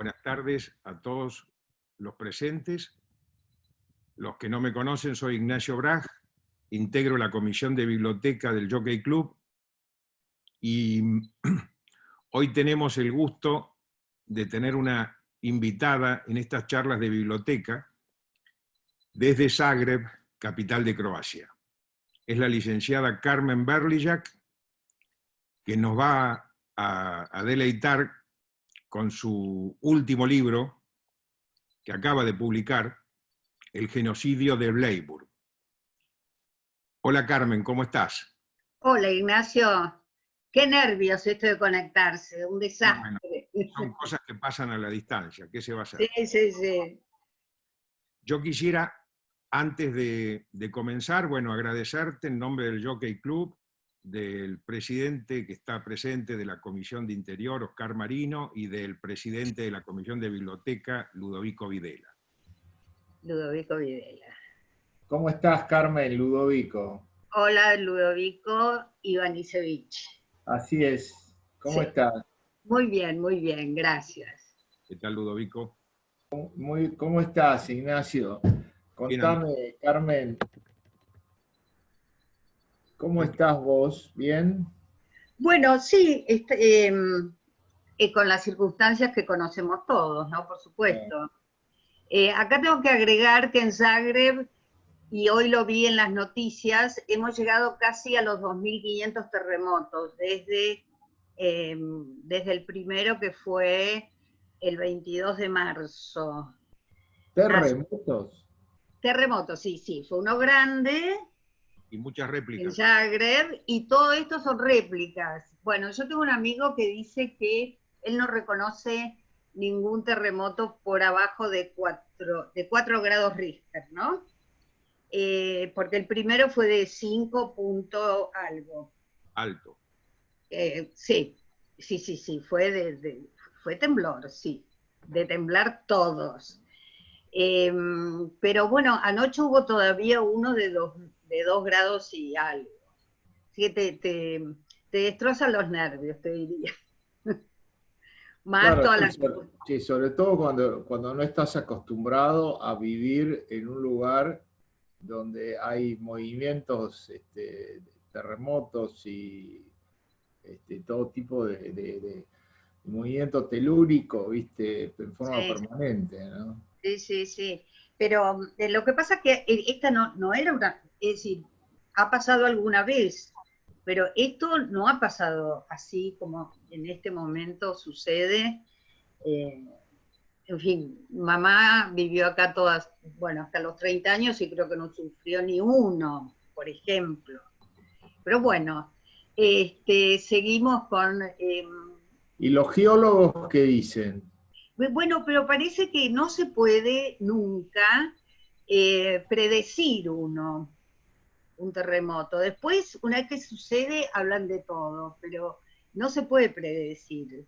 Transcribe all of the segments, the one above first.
Buenas tardes a todos los presentes. Los que no me conocen, soy Ignacio Braj, integro la Comisión de Biblioteca del Jockey Club y hoy tenemos el gusto de tener una invitada en estas charlas de biblioteca desde Zagreb, capital de Croacia. Es la licenciada Carmen Berlijak, que nos va a deleitar con su último libro, que acaba de publicar, El genocidio de Bleiburg. Hola Carmen, ¿cómo estás? Hola Ignacio, qué nervios esto de conectarse, un desastre. Bueno, son cosas que pasan a la distancia, ¿qué se va a hacer? Sí, sí, sí. Yo quisiera, antes de comenzar, agradecerte en nombre del Jockey Club, del presidente que está presente de la Comisión de Interior, Oscar Marino, y del presidente de la Comisión de Biblioteca, Ludovico Videla. Ludovico Videla. ¿Cómo estás, Carmen? Ludovico. Hola Ludovico Ivanišević. Así es. ¿Cómo estás? Muy bien, gracias. ¿Qué tal, Ludovico? ¿Cómo estás, Ignacio? Contame, Carmen, ¿cómo estás vos? ¿Bien? Bueno, sí, con las circunstancias que conocemos todos, ¿no? Por supuesto. Acá tengo que agregar que en Zagreb, y hoy lo vi en las noticias, hemos llegado casi a los 2.500 terremotos, desde el primero, que fue el 22 de marzo. ¿Terremotos? Terremotos, sí, fue uno grande. Y muchas En réplicas. Zagreb, y todo esto son réplicas. Bueno, yo tengo un amigo que dice que él no reconoce ningún terremoto por abajo de 4 grados Richter, ¿no? Porque el primero fue de 5 punto algo. Alto. Sí, fue temblor, sí, de temblar todos. Pero bueno, anoche hubo todavía uno de 2 grados y algo. Así que te destrozan los nervios, te diría. Más Claro, todas las... sí, sobre todo cuando no estás acostumbrado a vivir en un lugar donde hay movimientos, terremotos y todo tipo de movimiento telúrico, ¿viste? En forma permanente, ¿no? Sí. Pero lo que pasa es que esta no era una... Es decir, ha pasado alguna vez, pero esto no ha pasado así como en este momento sucede. En fin, mamá vivió acá hasta los 30 años y creo que no sufrió ni uno, por ejemplo. Pero bueno, seguimos con... ¿Y los geólogos qué dicen? Bueno, pero parece que no se puede nunca predecir un terremoto. Después, una vez que sucede, hablan de todo, pero no se puede predecir.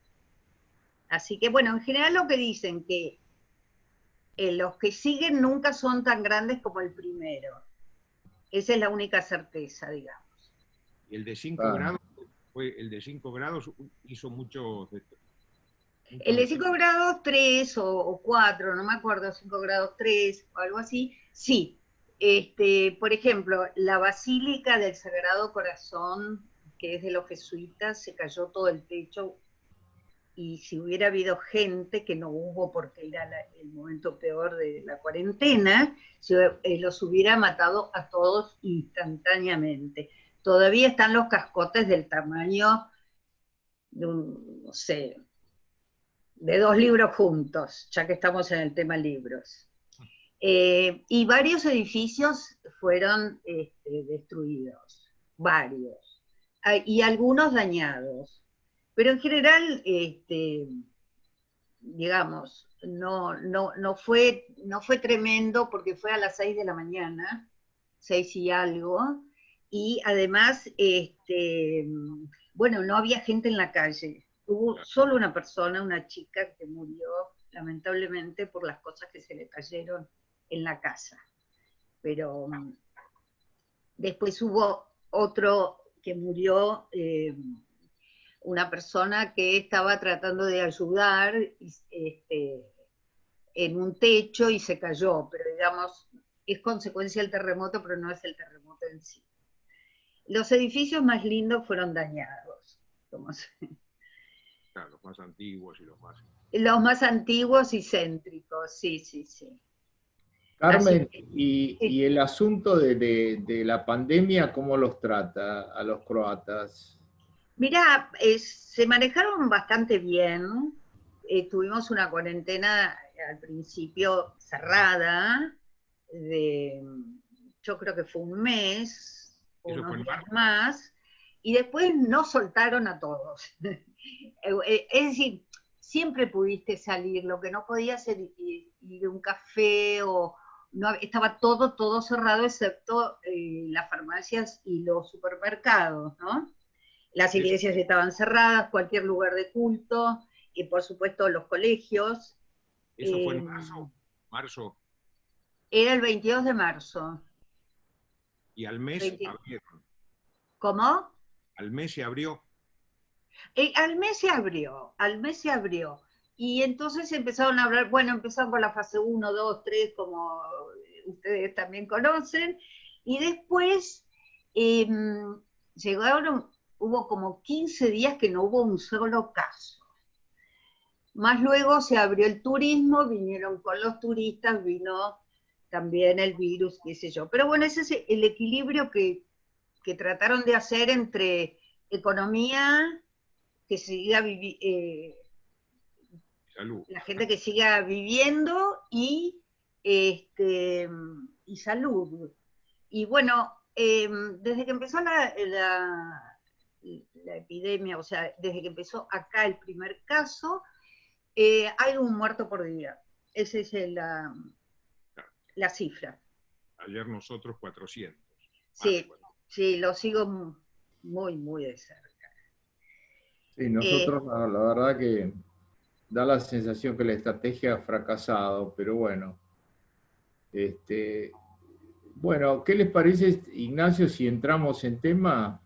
Así que, bueno, en general lo que dicen que los que siguen nunca son tan grandes como el primero. Esa es la única certeza, digamos. Y el de 5 grados, el de 5 grados hizo muchos... El de 5 grados 3 o 4, no me acuerdo, 5 grados 3 o algo así, sí. Por ejemplo, la Basílica del Sagrado Corazón, que es de los jesuitas, se cayó todo el techo, y si hubiera habido gente, que no hubo porque era el momento peor de la cuarentena, los hubiera matado a todos instantáneamente. Todavía están los cascotes del tamaño de no sé, de 2 libros juntos, ya que estamos en el tema libros. Y varios edificios fueron destruidos, varios, y algunos dañados. Pero en general, digamos, no fue tremendo, porque fue a las 6 de la mañana, 6 y algo, y además, bueno, no había gente en la calle. Hubo solo una persona, una chica, que murió lamentablemente por las cosas que se le cayeron en la casa. Pero después hubo otro que murió, una persona que estaba tratando de ayudar en un techo y se cayó, pero digamos, es consecuencia del terremoto, pero no es el terremoto en sí. Los edificios más lindos fueron dañados, Claro, los más antiguos y los más antiguos y céntricos, sí, sí, sí. Carmen, Que, y el asunto de la pandemia, ¿cómo los trata a los croatas? mirá, se manejaron bastante bien. Tuvimos una cuarentena al principio cerrada, yo creo que fue un mes, o ¿Eso fue unos en días marzo? más, y después nos soltaron a todos. Es decir, siempre pudiste salir, lo que no podías era ir a un café o no, estaba todo cerrado excepto las farmacias y los supermercados, ¿no? Las Eso, iglesias estaban cerradas, cualquier lugar de culto, y por supuesto los colegios. eso fue en marzo. Marzo. Era el 22 de marzo. Y al mes 20. abrieron. ¿Cómo? Al mes se abrió. Al mes se abrió. Y entonces empezaron a hablar, bueno, empezaron con la fase 1, 2, 3, como ustedes también conocen, y después eh, llegaron, hubo como 15 días que no hubo un solo caso. Más luego se abrió el turismo, vinieron con los turistas, vino también el virus, qué sé yo. Pero bueno, ese es el equilibrio que trataron de hacer entre economía, que siga Salud. la gente que siga viviendo y salud. Y bueno, desde que empezó la epidemia, o sea, desde que empezó acá el primer caso, hay un muerto por día. Esa es la cifra. Ayer nosotros 400. Sí, sí, lo sigo muy, muy de cerca. Sí, nosotros la verdad que da la sensación que la estrategia ha fracasado, pero bueno. Bueno, ¿qué les parece, Ignacio, si entramos en tema?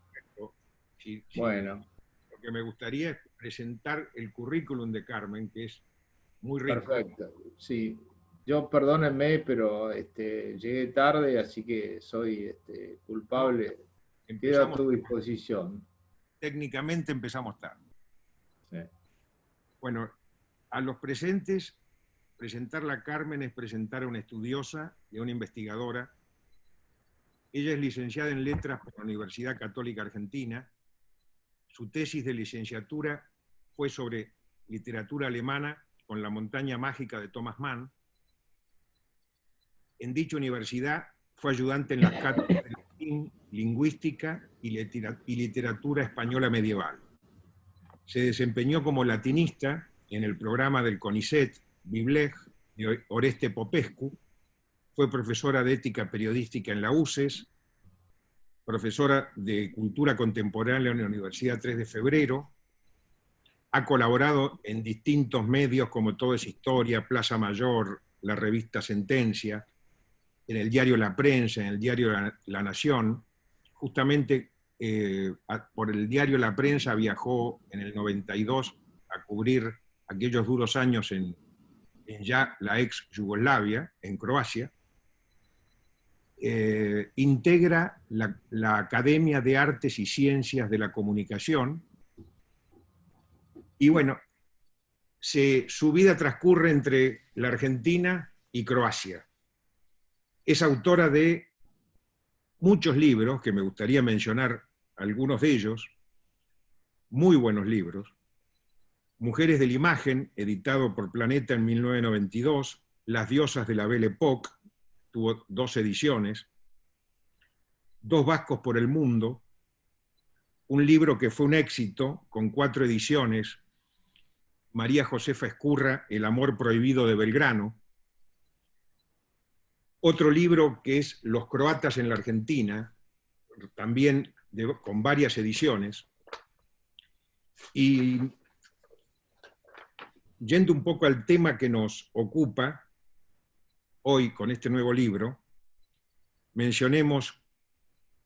Sí, sí. Bueno, Lo que me gustaría es presentar el currículum de Carmen, que es muy rico. perfecto. Sí, yo perdónenme, pero llegué tarde, así que soy No, culpable. Quedo a empezamos, tu disposición. técnicamente empezamos tarde. Sí. Bueno, a los presentes, presentarla a Carmen es presentar a una estudiosa y a una investigadora. Ella es licenciada en Letras por la Universidad Católica Argentina. Su tesis de licenciatura fue sobre literatura alemana con La montaña mágica de Thomas Mann. En dicha universidad fue ayudante en las cátedras de latín, lingüística y literatura española medieval. Se desempeñó como latinista en el programa del CONICET, Bibleg, de Oreste Popescu. Fue profesora de ética periodística en la UCES, profesora de cultura contemporánea en la Universidad 3 de Febrero. Ha colaborado en distintos medios como Todo es Historia, Plaza Mayor, la revista Sentencia, en el diario La Prensa, en el diario La Nación. Justamente por el diario La Prensa viajó en el 92 a cubrir aquellos duros años en ya la ex Yugoslavia, en Croacia. Integra la Academia de Artes y Ciencias de la Comunicación. Y bueno, su vida transcurre entre la Argentina y Croacia. Es autora de muchos libros, que me gustaría mencionar algunos de ellos, muy buenos libros. Mujeres de la Imagen, editado por Planeta en 1992, Las diosas de la Belle Époque, tuvo 2 ediciones, Dos vascos por el mundo, un libro que fue un éxito, con 4 ediciones, María Josefa Ezcurra, El amor prohibido de Belgrano. Otro libro que es Los croatas en la Argentina, también con varias ediciones. Y yendo un poco al tema que nos ocupa hoy con este nuevo libro, mencionemos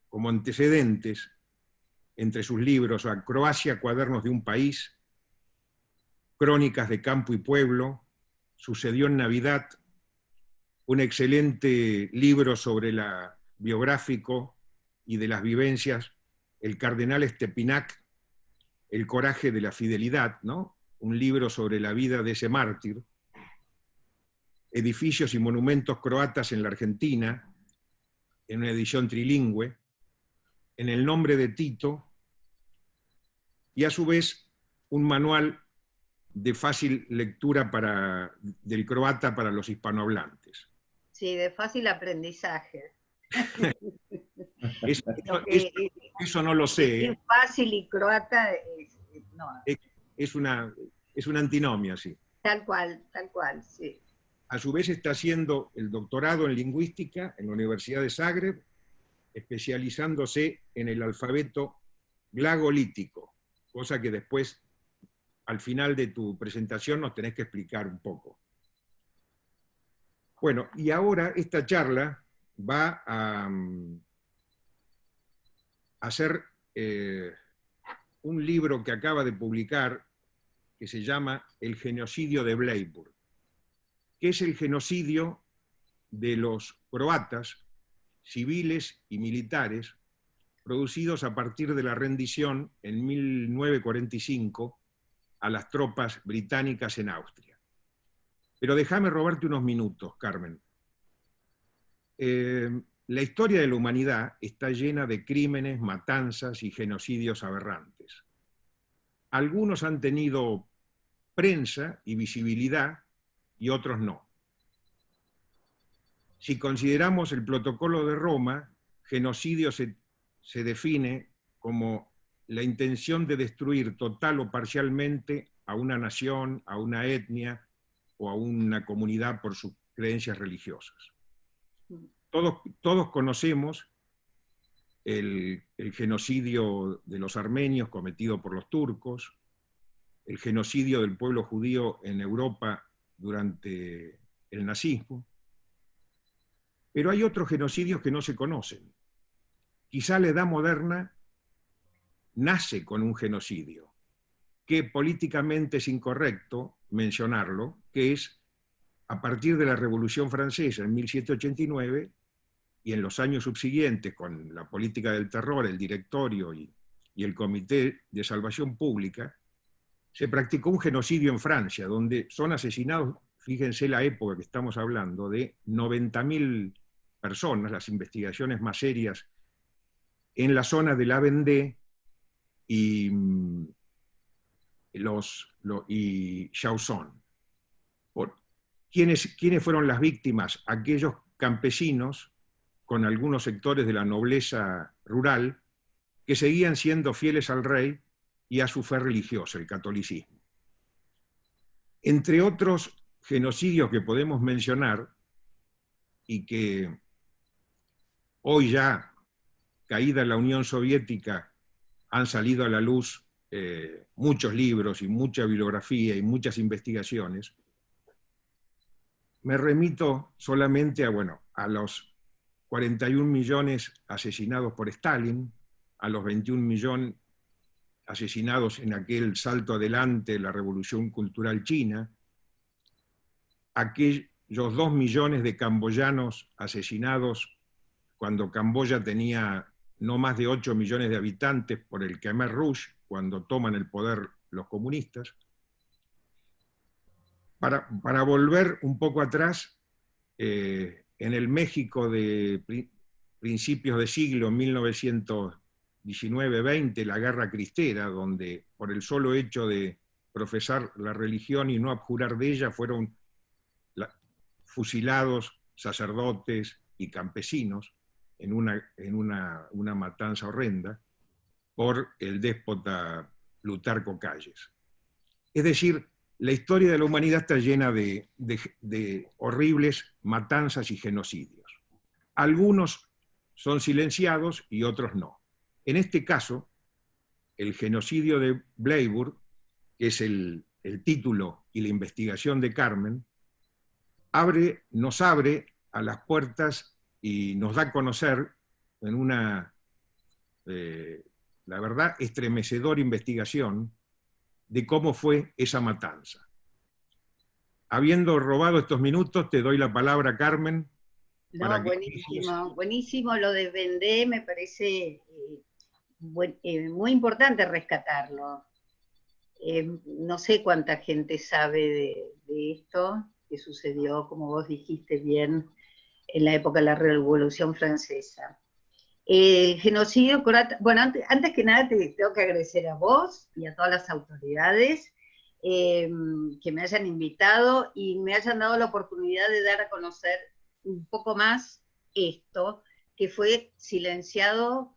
como antecedentes entre sus libros a Croacia, cuadernos de un país, Crónicas de campo y pueblo, Sucedió en Navidad, un excelente libro sobre la biográfico y de las vivencias, El cardenal Stepinac, El coraje de la fidelidad, ¿no? Un libro sobre la vida de ese mártir, Edificios y monumentos croatas en la Argentina, en una edición trilingüe, En el nombre de Tito, y a su vez un manual de fácil lectura del croata para los hispanohablantes. Sí, de fácil aprendizaje. Eso no lo sé. Es fácil y croata no. Es una antinomia, sí. Tal cual, sí. A su vez está haciendo el doctorado en lingüística en la Universidad de Zagreb, especializándose en el alfabeto glagolítico, cosa que después, al final de tu presentación, nos tenés que explicar un poco. Bueno, y ahora esta charla va a hacer un libro que acaba de publicar que se llama El genocidio de Bleiburg, que es el genocidio de los croatas, civiles y militares, producidos a partir de la rendición en 1945 a las tropas británicas en Austria. Pero déjame robarte unos minutos, Carmen. La historia de la humanidad está llena de crímenes, matanzas y genocidios aberrantes. Algunos han tenido prensa y visibilidad y otros no. Si consideramos el Protocolo de Roma, genocidio se define como la intención de destruir total o parcialmente a una nación, a una etnia o a una comunidad por sus creencias religiosas. Todos conocemos el genocidio de los armenios cometido por los turcos, el genocidio del pueblo judío en Europa durante el nazismo, pero hay otros genocidios que no se conocen. Quizá la Edad Moderna nace con un genocidio, que políticamente es incorrecto mencionarlo, que es a partir de la Revolución Francesa en 1789 y en los años subsiguientes con la política del terror, el Directorio y el Comité de Salvación Pública, se practicó un genocidio en Francia, donde son asesinados, fíjense la época que estamos hablando, de 90.000 personas, las investigaciones más serias, en la zona de la Vendée y Chausson. ¿Quiénes fueron las víctimas? Aquellos campesinos con algunos sectores de la nobleza rural que seguían siendo fieles al rey y a su fe religiosa, el catolicismo. Entre otros genocidios que podemos mencionar y que hoy ya, caída la Unión Soviética, han salido a la luz muchos libros y mucha bibliografía y muchas investigaciones, me remito solamente a los 41 millones asesinados por Stalin, a los 21 millones asesinados en aquel salto adelante de la Revolución Cultural China, aquellos 2 millones de camboyanos asesinados cuando Camboya tenía no más de 8 millones de habitantes por el Khmer Rouge, cuando toman el poder los comunistas. Para volver un poco atrás, en el México de principios de siglo, 1919-20, la Guerra Cristera, donde por el solo hecho de profesar la religión y no abjurar de ella, fueron fusilados sacerdotes y campesinos en una matanza horrenda por el déspota Plutarco Calles. Es decir, la historia de la humanidad está llena de horribles matanzas y genocidios. Algunos son silenciados y otros no. En este caso, el genocidio de Bleiburg, que es el título y la investigación de Carmen, nos abre a las puertas y nos da a conocer en una la verdad, estremecedora investigación de cómo fue esa matanza. Habiendo robado estos minutos, te doy la palabra, Carmen. No, buenísimo, buenísimo lo de Vendée, me parece muy importante rescatarlo. No sé cuánta gente sabe de esto, que sucedió, como vos dijiste bien, en la época de la Revolución Francesa. El genocidio croata, bueno, antes que nada te tengo que agradecer a vos y a todas las autoridades que me hayan invitado y me hayan dado la oportunidad de dar a conocer un poco más esto, que fue silenciado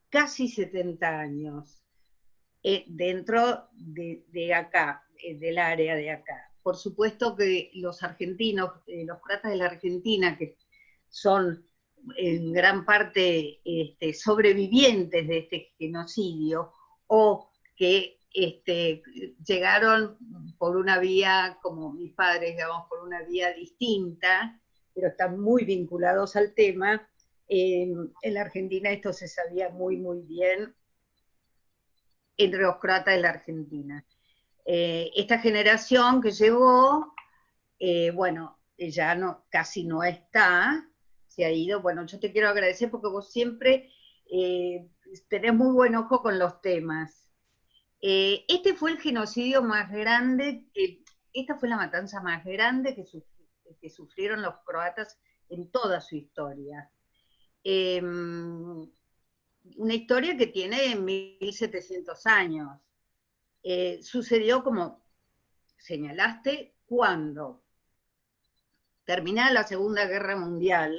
casi 70 años dentro de acá, del área de acá. Por supuesto que los argentinos, los croatas de la Argentina, que son en gran parte sobrevivientes de este genocidio, o que llegaron por una vía, como mis padres, digamos, por una vía distinta, pero están muy vinculados al tema. En la Argentina esto se sabía muy, muy bien entre los croatas de la Argentina. Esta generación que llegó, bueno, ya no, casi no está, se ha ido. Bueno, yo te quiero agradecer porque vos siempre tenés muy buen ojo con los temas. Este fue el genocidio más grande, esta fue la matanza más grande que sufrieron los croatas en toda su historia. Una historia que tiene 1700 años. Sucedió, como señalaste, cuando terminada la Segunda Guerra Mundial,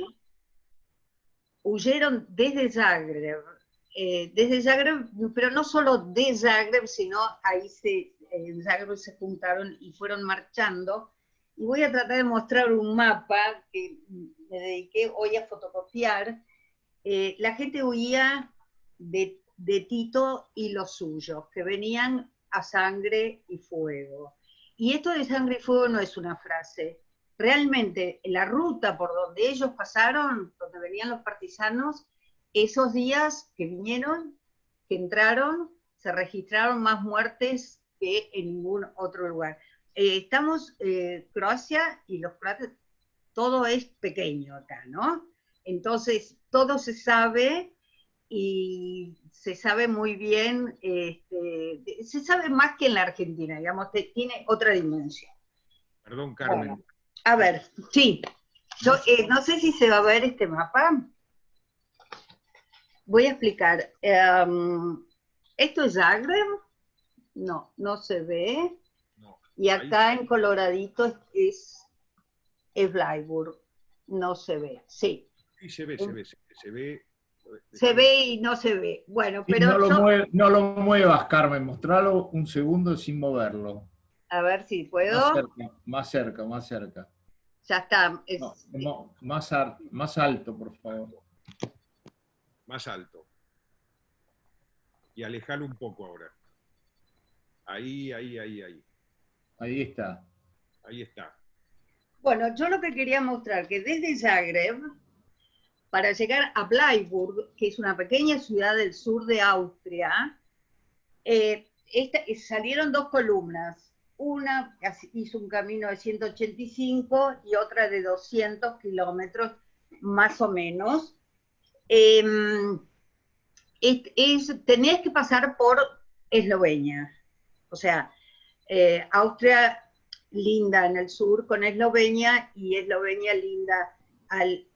huyeron desde Zagreb, pero no solo de Zagreb, sino en Zagreb se juntaron y fueron marchando. Y voy a tratar de mostrar un mapa que me dediqué hoy a fotocopiar. La gente huía de Tito y los suyos, que venían a sangre y fuego. Y esto de sangre y fuego no es una frase. Realmente, la ruta por donde ellos pasaron, donde venían los partisanos, esos días que vinieron, que entraron, se registraron más muertes que en ningún otro lugar. Estamos, Croacia y los croatas, todo es pequeño acá, ¿no? Entonces, todo se sabe y se sabe muy bien, se sabe más que en la Argentina, digamos, tiene otra dimensión. Perdón, Carmen. Bueno, a ver, sí, yo no sé si se va a ver este mapa. Voy a explicar. ¿Esto es Zagreb? No, no se ve. No, y acá en coloradito es Bleiburg. No se ve, sí. Sí, se ve, se ve, se ve. Se ve y no se ve. Bueno, sí, pero no lo muevas, Carmen. Mostralo un segundo sin moverlo. A ver si puedo. Más cerca, más cerca. Ya está. No, más alto, por favor. Más alto. Y alejalo un poco ahora. Ahí. Ahí está. Ahí está. Bueno, yo lo que quería mostrar, que desde Zagreb, para llegar a Bleiburg, que es una pequeña ciudad del sur de Austria, salieron dos columnas. Una hizo un camino de 185 y otra de 200 kilómetros, más o menos. Tenés que pasar por Eslovenia. O sea, Austria linda en el sur con Eslovenia y Eslovenia linda al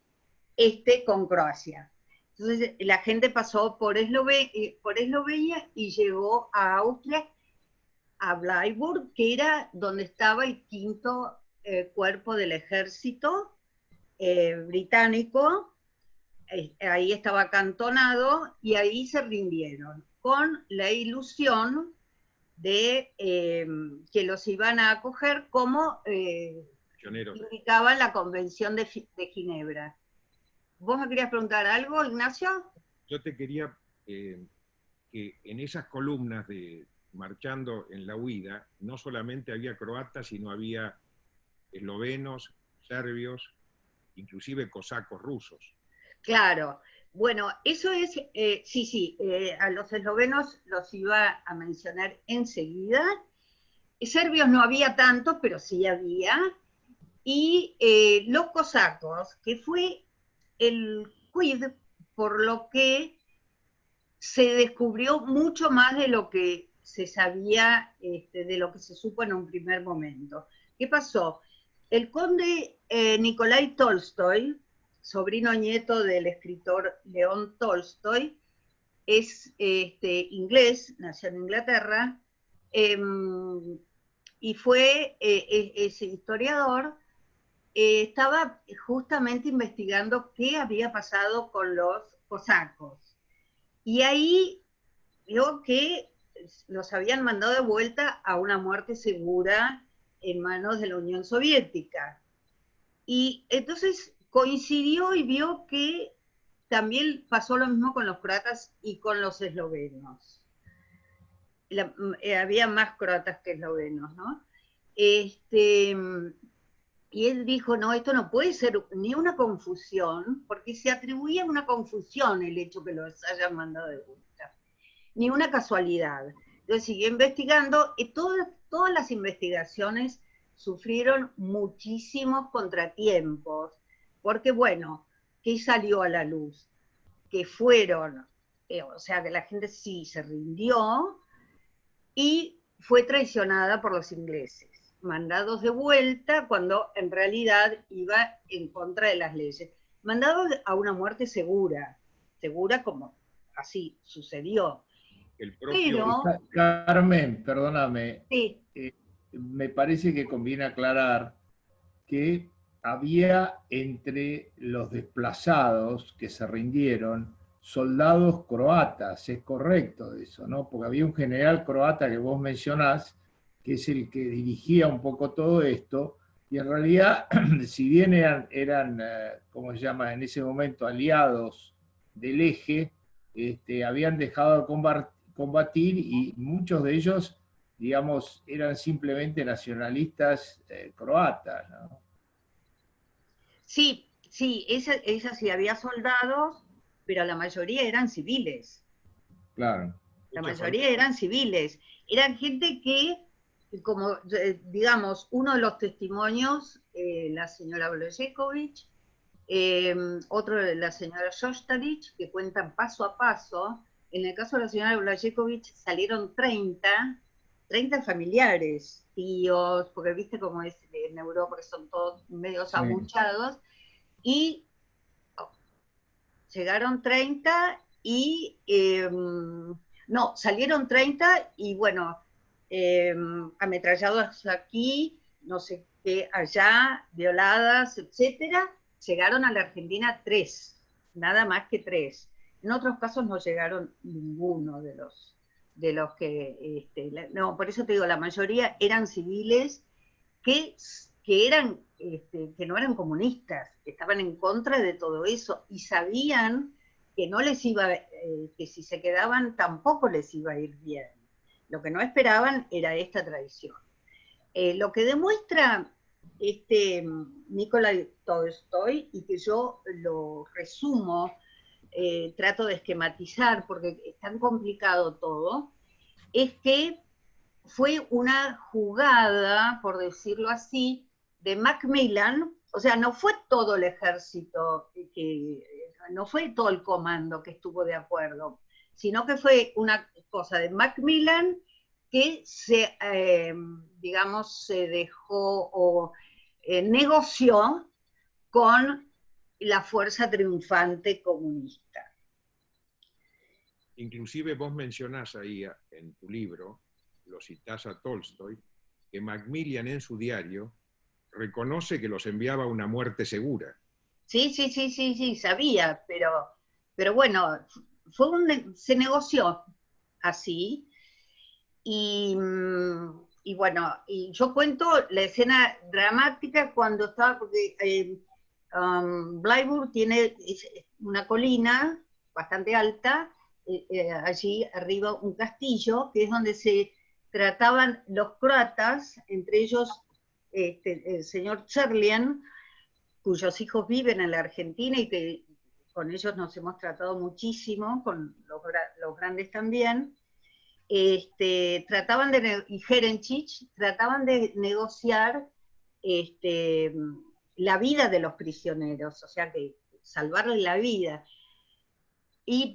este con Croacia. Entonces la gente pasó por Eslovenia y llegó a Austria, a Bleiburg, que era donde estaba el quinto cuerpo del ejército británico. Ahí estaba acantonado y ahí se rindieron, con la ilusión de que los iban a acoger como indicaba la Convención de Ginebra. ¿Vos me querías preguntar algo, Ignacio? Yo te quería que en esas columnas de marchando en la huida, no solamente había croatas, sino había eslovenos, serbios, inclusive cosacos rusos. Claro, Bueno, eso es, sí, a los eslovenos los iba a mencionar enseguida. Serbios no había tantos, pero sí había. Y los cosacos, que fue el quid por lo que se descubrió mucho más de lo que se sabía, de lo que se supo en un primer momento. ¿Qué pasó? El conde Nikolai Tolstoy, sobrino nieto del escritor León Tolstoy, es inglés, nació en Inglaterra, eh, y fue ese historiador, estaba justamente investigando qué había pasado con los cosacos. Y ahí vio que los habían mandado de vuelta a una muerte segura en manos de la Unión Soviética. Y entonces coincidió y vio que también pasó lo mismo con los croatas y con los eslovenos. Había más croatas que eslovenos, ¿no? Y él dijo, no, esto no puede ser ni una confusión, porque se atribuía una confusión el hecho que los hayan mandado de vuelta, ni una casualidad. Entonces siguió investigando, y todas las investigaciones sufrieron muchísimos contratiempos, porque bueno, ¿qué salió a la luz? Que fueron, o sea, que la gente sí se rindió y fue traicionada por los ingleses, mandados de vuelta cuando en realidad iba en contra de las leyes, mandados a una muerte segura, segura como así sucedió. El propio... Pero, Carmen, perdóname, sí, me parece que conviene aclarar que había entre los desplazados que se rindieron soldados croatas, es correcto eso, ¿no? Porque había un general croata que vos mencionás, que es el que dirigía un poco todo esto, y en realidad, si bien eran ¿cómo se llama? En ese momento aliados del eje, habían dejado de combatir y muchos de ellos, digamos, eran simplemente nacionalistas croatas, ¿no? sí, sí, esa sí había soldados, pero la mayoría eran civiles. Claro. La Justo mayoría eran civiles. Eran gente que, como digamos, uno de los testimonios, la señora Blažeković, otro de la señora Šoštarić, que cuentan paso a paso. En el caso de la señora Blažeković salieron 30 familiares, tíos, porque viste cómo es en Europa, que son todos medios Sí. abuchados, y llegaron 30 y no, salieron 30 y bueno, ametrallados aquí, no sé qué, allá, violadas, etcétera. Llegaron a la Argentina 3, nada más que 3. En otros casos no llegaron ninguno de los que, no, por eso te digo, la mayoría eran civiles que, eran, que no eran comunistas, que estaban en contra de todo eso y sabían que no les iba, que si se quedaban tampoco les iba a ir bien. Lo que no esperaban era esta traición. Lo que demuestra Nikolai Tolstoy, y que yo lo resumo, trato de esquematizar porque es tan complicado todo, es que fue una jugada, por decirlo así, de Macmillan, o sea, no fue todo el ejército, no fue todo el comando que estuvo de acuerdo, sino que fue una cosa de Macmillan que digamos, se dejó o negoció con la fuerza triunfante comunista. Inclusive vos mencionás ahí en tu libro, lo citás a Tolstoy, que Macmillan en su diario reconoce que los enviaba a una muerte segura. Sí, sabía, pero bueno, se negoció así. Y bueno, y yo cuento la escena dramática cuando estaba, porque Bleiburg tiene una colina bastante alta, allí arriba un castillo, que es donde se trataban los croatas, entre ellos el señor Cherlian, cuyos hijos viven en la Argentina y que con ellos nos hemos tratado muchísimo, con los grandes también, trataban y Herenchich, trataban de negociar la vida de los prisioneros, o sea, que salvarles la vida.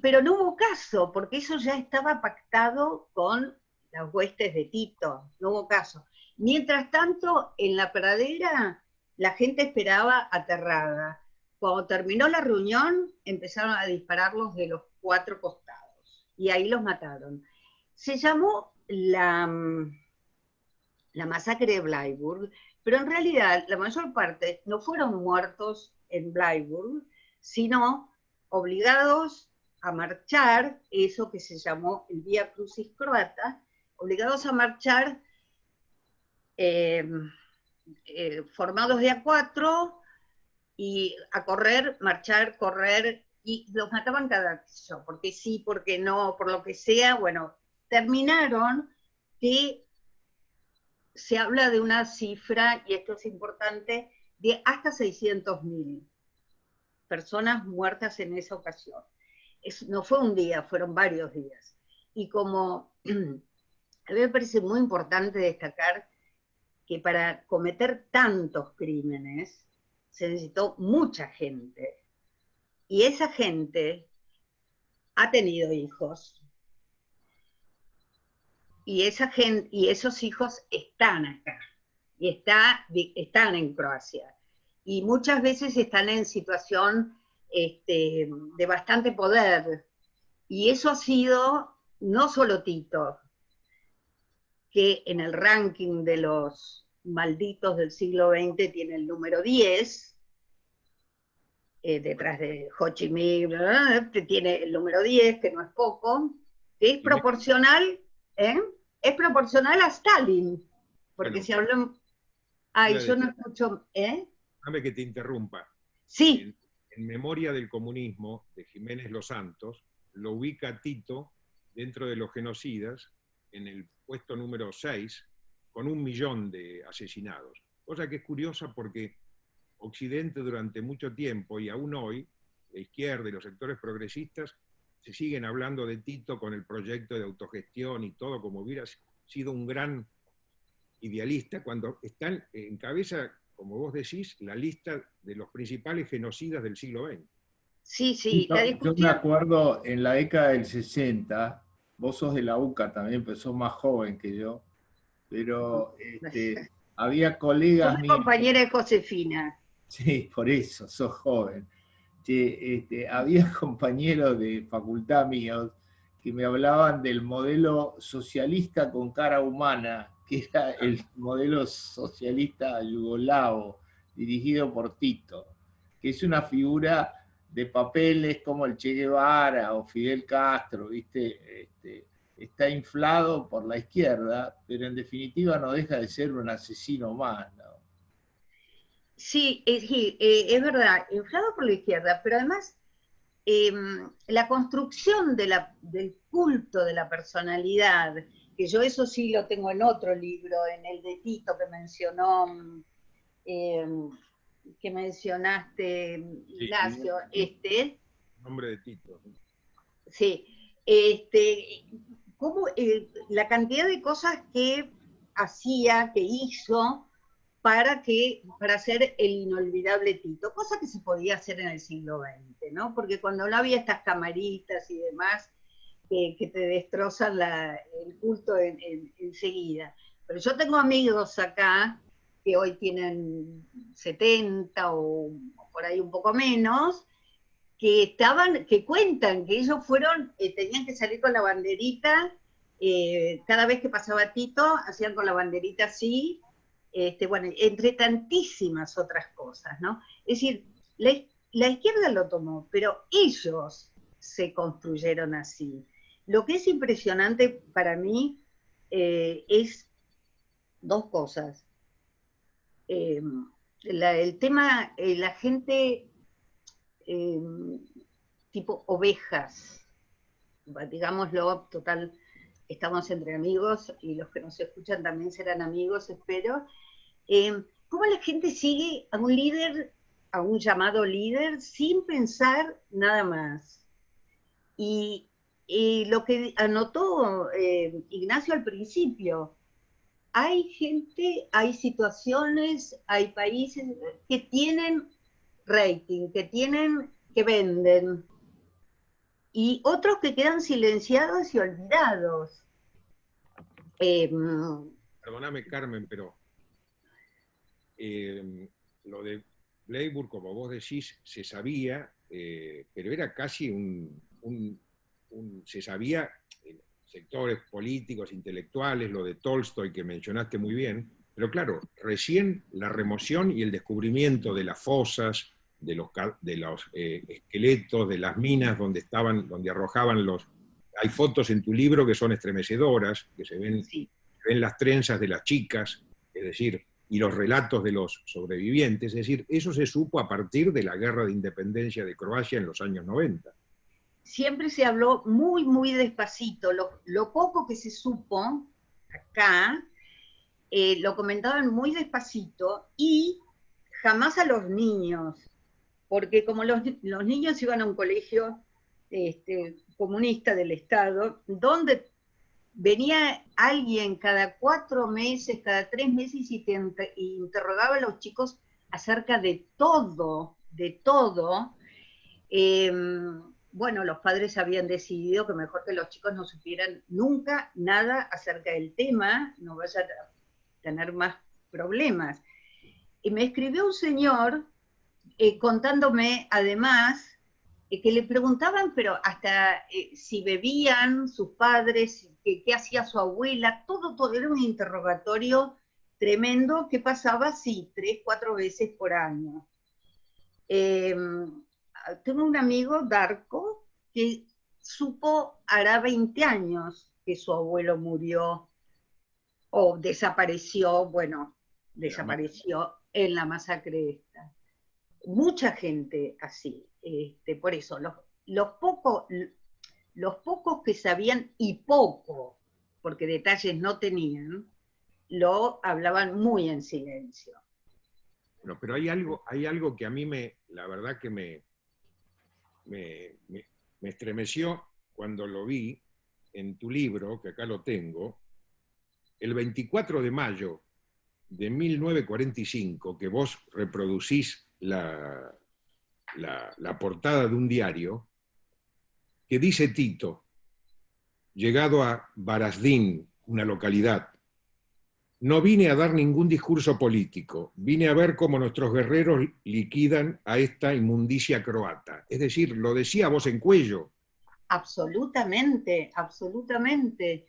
Pero no hubo caso, porque eso ya estaba pactado con las huestes de Tito, no hubo caso. Mientras tanto, en la pradera, la gente esperaba aterrada. Cuando terminó la reunión, empezaron a dispararlos de los 4 costados, y ahí los mataron. Se llamó la masacre de Bleiburg, pero en realidad la mayor parte no fueron muertos en Bleiburg, sino obligados a marchar, eso que se llamó el Vía Crucis croata, obligados a marchar formados de a 4 y a correr, marchar, correr, y los mataban cada año, porque sí, porque no, por lo que sea. Bueno, terminaron que se habla de una cifra, y esto es importante, de hasta 600.000 personas muertas en esa ocasión. No fue un día, fueron varios días. Y como a mí me parece muy importante destacar que para cometer tantos crímenes se necesitó mucha gente. Y esa gente ha tenido hijos. Y esos hijos están acá. Y están en Croacia. Y muchas veces están en situación de bastante poder. Y eso ha sido no solo Tito, que en el ranking de los malditos del siglo XX tiene el número 10, detrás de Ho Chi Minh, tiene el número 10, que no es poco, que es proporcional, es proporcional a Stalin, porque bueno, si hablan... Ay, yo no escucho, Déjame que te interrumpa. Sí. En Memoria del Comunismo, de Jiménez Los Santos, lo ubica Tito dentro de los genocidas en el puesto número 6, con 1 millón de asesinados. Cosa que es curiosa porque Occidente durante mucho tiempo, y aún hoy, la izquierda y los sectores progresistas se siguen hablando de Tito con el proyecto de autogestión y todo, como hubiera sido un gran idealista, cuando están en cabeza, como vos decís, la lista de los principales genocidas del siglo XX. Sí, sí. Yo me acuerdo en la década del 60, vos sos de la UCA también, pero sos más joven que yo, pero había colegas Soy míos... compañera de Josefina. Sí, por eso, sos joven. Había compañeros de facultad míos que me hablaban del modelo socialista con cara humana, que era el modelo socialista yugoslavo, dirigido por Tito, que es una figura de papeles como el Che Guevara o Fidel Castro, ¿viste? Está inflado por la izquierda, pero en definitiva no deja de ser un asesino más, ¿no? Sí, es verdad, inflado por la izquierda, pero además la construcción del culto de la personalidad, que yo eso sí lo tengo en otro libro, en el de Tito que mencionó, que mencionaste, Ignacio, Nombre de Tito. Sí, como la cantidad de cosas que hacía, que hizo, para hacer el inolvidable Tito, cosa que se podía hacer en el siglo XX, ¿no? Porque cuando no había estas camaritas y demás, que te destrozan el culto enseguida. Pero yo tengo amigos acá que hoy tienen 70 o por ahí un poco menos, que cuentan que ellos tenían que salir con la banderita, cada vez que pasaba Tito, hacían con la banderita así, bueno, entre tantísimas otras cosas, ¿no? Es decir, la izquierda lo tomó, pero ellos se construyeron así. Lo que es impresionante para mí es 2 cosas. El tema, la gente tipo ovejas, digámoslo, total, estamos entre amigos y los que nos escuchan también serán amigos, espero. ¿Cómo la gente sigue a un líder a un llamado líder sin pensar nada más. Y lo que anotó Ignacio al principio, hay gente, hay situaciones, hay países que tienen rating, que venden, y otros que quedan silenciados y olvidados. Perdóname, Carmen, pero lo de Bleiburg, como vos decís, se sabía, pero era casi se sabía en sectores políticos, intelectuales, lo de Tolstoy que mencionaste muy bien, pero claro, recién la remoción y el descubrimiento de las fosas, de los esqueletos, de las minas donde arrojaban los... Hay fotos en tu libro que son estremecedoras, que se ven, Sí. se ven las trenzas de las chicas, es decir, y los relatos de los sobrevivientes, es decir, eso se supo a partir de la guerra de independencia de Croacia en los años 90. Siempre se habló muy, muy despacito. Lo poco que se supo acá, lo comentaban muy despacito y jamás a los niños, porque como los niños iban a un colegio comunista del Estado, donde venía alguien cada 4 meses, cada 3 meses y interrogaba a los chicos acerca de todo, de todo. Bueno, los padres habían decidido que mejor que los chicos no supieran nunca nada acerca del tema, no vayan a tener más problemas. Y me escribió un señor contándome además que le preguntaban, pero hasta si bebían sus padres, qué hacía su abuela, todo, era un interrogatorio tremendo que pasaba, sí, 3, 4 veces por año. Tengo un amigo, Darko, que supo hará 20 años que su abuelo murió o desapareció, bueno, desapareció en la masacre esta. Mucha gente así, por eso, los pocos que sabían, y poco, porque detalles no tenían, lo hablaban muy en silencio. Bueno, pero hay algo que a mí la verdad que me estremeció cuando lo vi en tu libro, que acá lo tengo, el 24 de mayo de 1945, que vos reproducís la portada de un diario, que dice Tito, llegado a Varaždin, una localidad, no vine a dar ningún discurso político, vine a ver cómo nuestros guerreros liquidan a esta inmundicia croata. Es decir, lo decía voz en cuello. Absolutamente, absolutamente.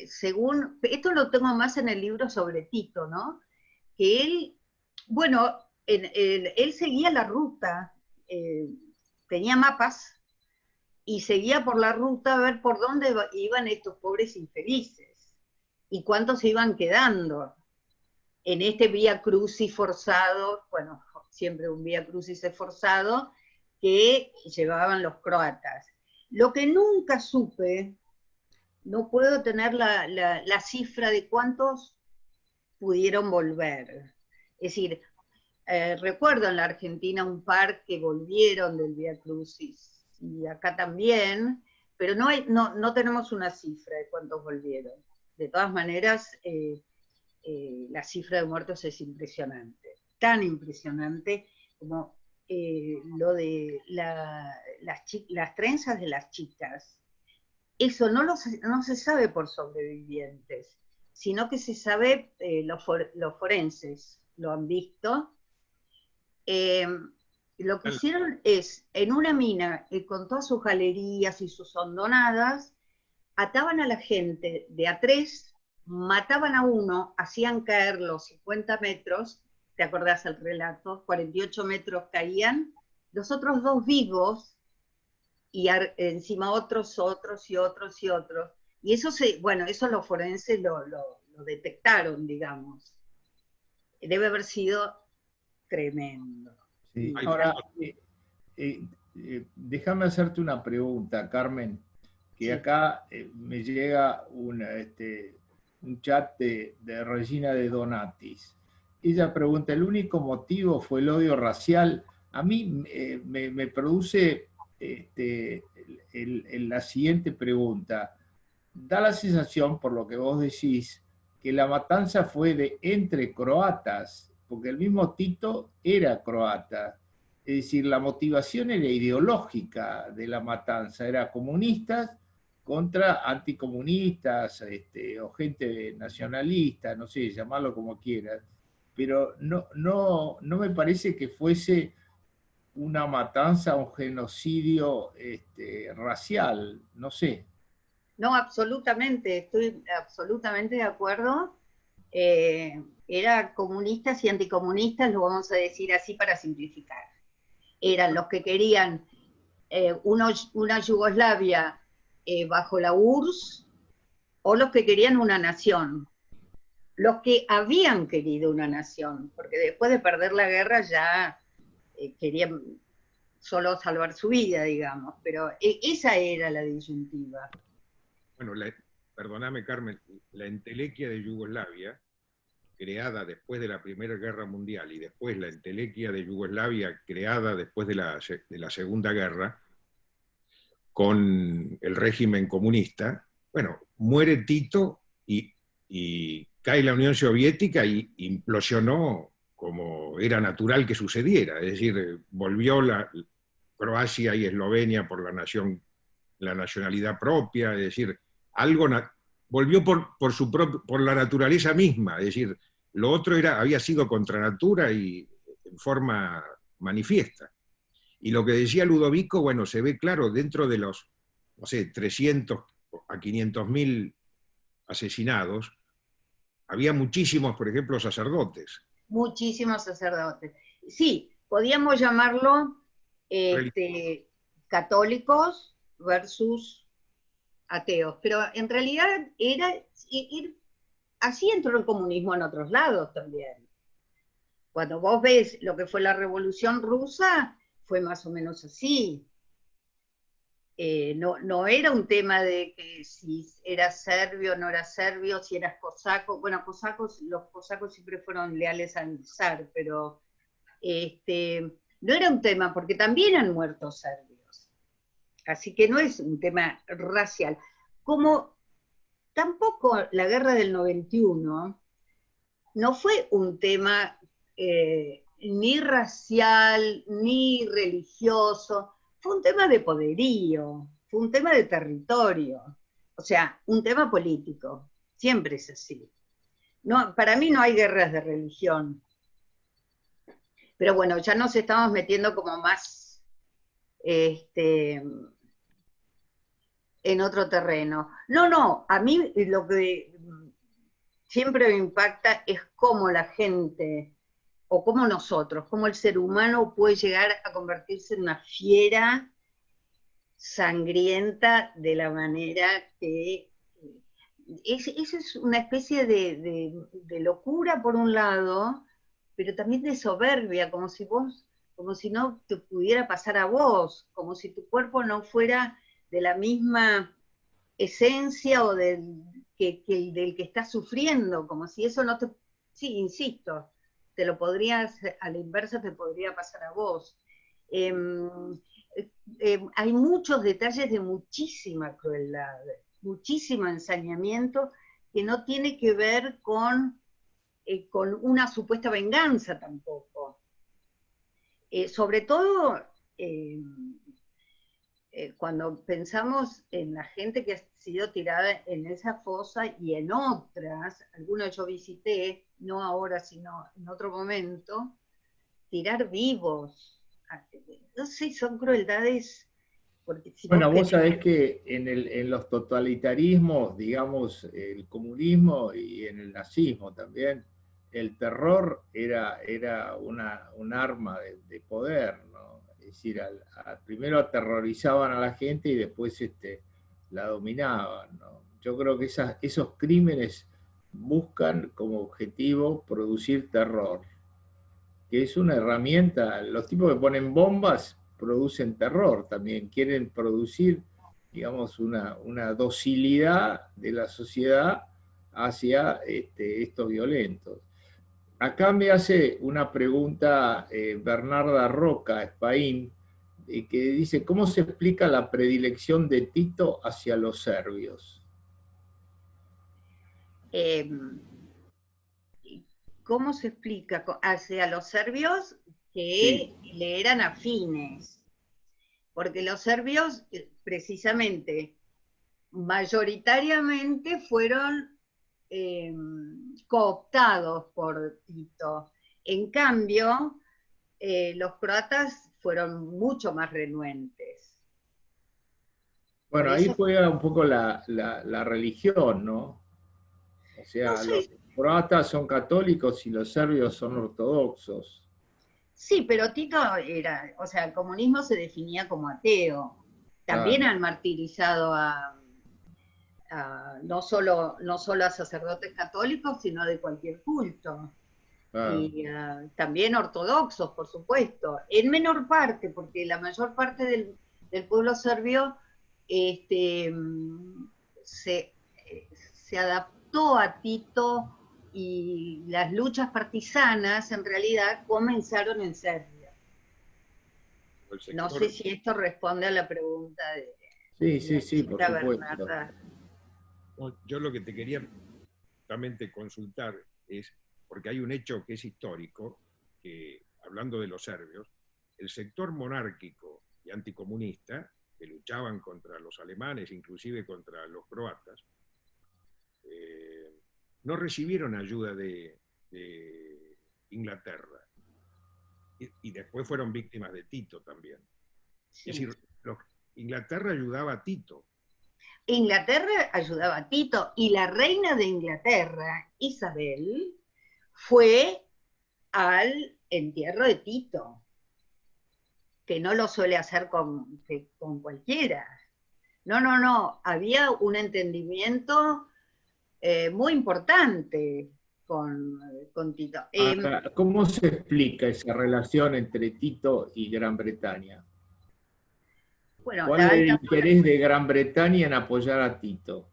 Según, esto lo tengo más en el libro sobre Tito, ¿no? Que él, bueno, él seguía la ruta, tenía mapas y seguía por la ruta a ver por dónde iban estos pobres infelices y cuántos se iban quedando en este vía crucis forzado, bueno, siempre un vía crucis forzado, que llevaban los croatas. Lo que nunca supe, no puedo tener la cifra de cuántos pudieron volver. Es decir, recuerdo en la Argentina un par que volvieron del Vía Crucis, y acá también, pero no tenemos una cifra de cuántos volvieron. De todas maneras, la cifra de muertos es impresionante, tan impresionante como lo de las trenzas de las chicas. Eso no se sabe por sobrevivientes, sino que se sabe, los forenses lo han visto. Lo que hicieron es, en una mina, con todas sus galerías y sus hondonadas, ataban a la gente de a 3, mataban a uno, hacían caer los 50 metros, ¿te acordás el relato? 48 metros caían, los otros 2 vivos, y encima otros y otros y otros. Y eso eso los forenses lo detectaron, digamos. Debe haber sido tremendo. Sí. Ahora, déjame hacerte una pregunta, Carmen, que sí. Acá me llega un chat de Regina de Donatis. ella pregunta, ¿el único motivo fue el odio racial? A mí me produce la siguiente pregunta. Da la sensación, por lo que vos decís, que la matanza fue entre croatas, porque el mismo Tito era croata. Es decir, la motivación era ideológica de la matanza, era comunistas contra anticomunistas, o gente nacionalista, no sé, llamarlo como quieras, pero no me parece que fuese una matanza, un genocidio racial, no sé. No, absolutamente, estoy absolutamente de acuerdo. Era comunistas y anticomunistas, lo vamos a decir así para simplificar. Eran los que querían una Yugoslavia bajo la URSS o los que querían una nación. Los que habían querido una nación, porque después de perder la guerra ya querían solo salvar su vida, digamos, pero esa era la disyuntiva. Bueno, perdóname Carmen, la entelequia de Yugoslavia, creada después de la Primera Guerra Mundial y después la entelequia de Yugoslavia creada después de la Segunda Guerra, con el régimen comunista, bueno, muere Tito y cae la Unión Soviética y implosionó como era natural que sucediera, es decir, volvió Croacia y Eslovenia por la nacionalidad propia, es decir, algo volvió por la naturaleza misma, es decir, lo otro había sido contra natura y en forma manifiesta. Y lo que decía Ludovico, bueno, se ve claro dentro de los, no sé, 300 a 500.000 asesinados, había muchísimos, por ejemplo, sacerdotes. Muchísimos sacerdotes. Sí, podíamos llamarlo católicos versus ateos, pero en realidad así entró el comunismo en otros lados también. Cuando vos ves lo que fue la Revolución Rusa, fue más o menos así. No era un tema de que si eras serbio o no eras serbio, si eras cosaco. Bueno, los cosacos siempre fueron leales al zar, pero no era un tema, porque también han muerto serbios. Así que no es un tema racial. Como tampoco la guerra del 91 no fue un tema ni racial, ni religioso, fue un tema de poderío, fue un tema de territorio, o sea, un tema político, siempre es así. No, para mí no hay guerras de religión, pero bueno, ya nos estamos metiendo como más en otro terreno. No, a mí lo que siempre me impacta es cómo la gente, o cómo nosotros, cómo el ser humano puede llegar a convertirse en una fiera sangrienta de la manera que... Eso es una especie de locura por un lado, pero también de soberbia, como si no te pudiera pasar a vos, como si tu cuerpo no fuera de la misma esencia o del que está sufriendo, como si eso no te... Sí, insisto, a la inversa te podría pasar a vos. Hay muchos detalles de muchísima crueldad, muchísimo ensañamiento que no tiene que ver con una supuesta venganza tampoco. Sobre todo cuando pensamos en la gente que ha sido tirada en esa fosa y en otras, algunas yo visité, no ahora sino en otro momento, tirar vivos. No sé, son crueldades. Porque si bueno, vos sabés que en los totalitarismos, digamos, el comunismo y en el nazismo también, el terror era un arma de poder, ¿no? Es decir, primero aterrorizaban a la gente y después la dominaban, ¿no? Yo creo que esos crímenes buscan como objetivo producir terror, que es una herramienta. Los tipos que ponen bombas producen terror también, quieren producir, digamos, una docilidad de la sociedad hacia estos violentos. Acá me hace una pregunta Bernarda Roca, Espaín, que dice, ¿cómo se explica la predilección de Tito hacia los serbios? Eh, ¿Cómo se explica? Hacia los serbios Sí, que le eran afines, porque los serbios precisamente mayoritariamente fueron eh, cooptados por Tito. En cambio, los croatas fueron mucho más renuentes. Por bueno, ahí eso, juega un poco la religión, ¿no? O no sea, sé, los croatas son católicos y los serbios son ortodoxos. sí, pero Tito era, o sea, el comunismo se definía como ateo. También Claro, han martirizado no solo a sacerdotes católicos, sino de cualquier culto. claro. Y también ortodoxos, por supuesto, en menor parte, porque la mayor parte del pueblo serbio este, se, se adaptó a Tito y las luchas partisanas en realidad comenzaron en Serbia. El No sé sector, si esto responde a la pregunta Sí, de sí, la sí, por chica supuesto. Bernarda. no, yo lo que te quería justamente consultar es, porque hay un hecho que es histórico, que hablando de los serbios, el sector monárquico y anticomunista, que luchaban contra los alemanes, inclusive contra los croatas, eh, no recibieron ayuda de Inglaterra. Y después fueron víctimas de Tito también. Es Sí. decir, Inglaterra ayudaba a Tito. Inglaterra ayudaba a Tito y la reina de Inglaterra, Isabel, fue al entierro de Tito, que no lo suele hacer con cualquiera. No, no, no, había un entendimiento muy importante con Tito. Ahora, ¿cómo se explica esa relación entre Tito y Gran Bretaña? Bueno, ¿Cuál la es el alta interés de Gran Bretaña en apoyar a Tito?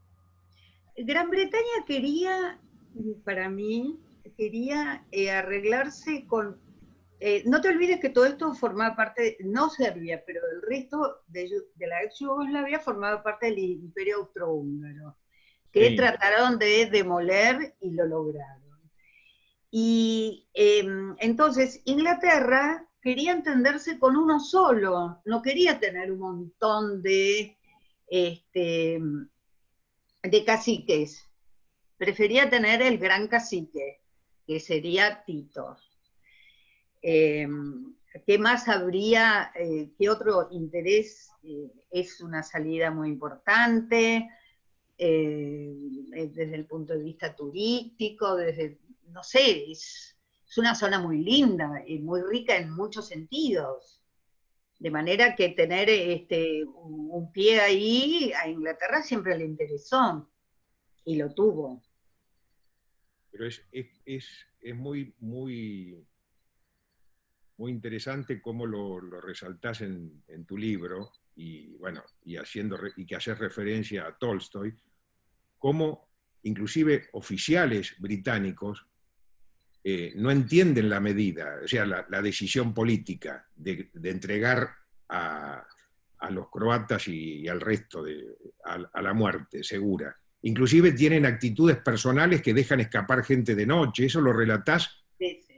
Gran Bretaña quería, para mí, quería arreglarse con. No te olvides que todo esto formaba parte, no Serbia, pero el resto de la ex Yugoslavia formaba parte del Imperio Austrohúngaro, que Sí. trataron de demoler y lo lograron. Y entonces Inglaterra quería entenderse con uno solo, no quería tener un montón este, de caciques, prefería tener el gran cacique, que sería Tito. Eh, ¿Qué más habría? ¿Qué otro interés? Es una salida muy importante desde el punto de vista turístico, no sé, es una zona muy linda y muy rica en muchos sentidos. De manera que tener un pie ahí a Inglaterra siempre le interesó y lo tuvo. Pero es muy interesante cómo lo resaltás en tu libro y, bueno, y que haces referencia a Tolstoy, cómo inclusive oficiales británicos no entienden la medida, o sea, la decisión política de entregar a los croatas y al resto a la muerte segura. Inclusive tienen actitudes personales que dejan escapar gente de noche, eso Sí, sí.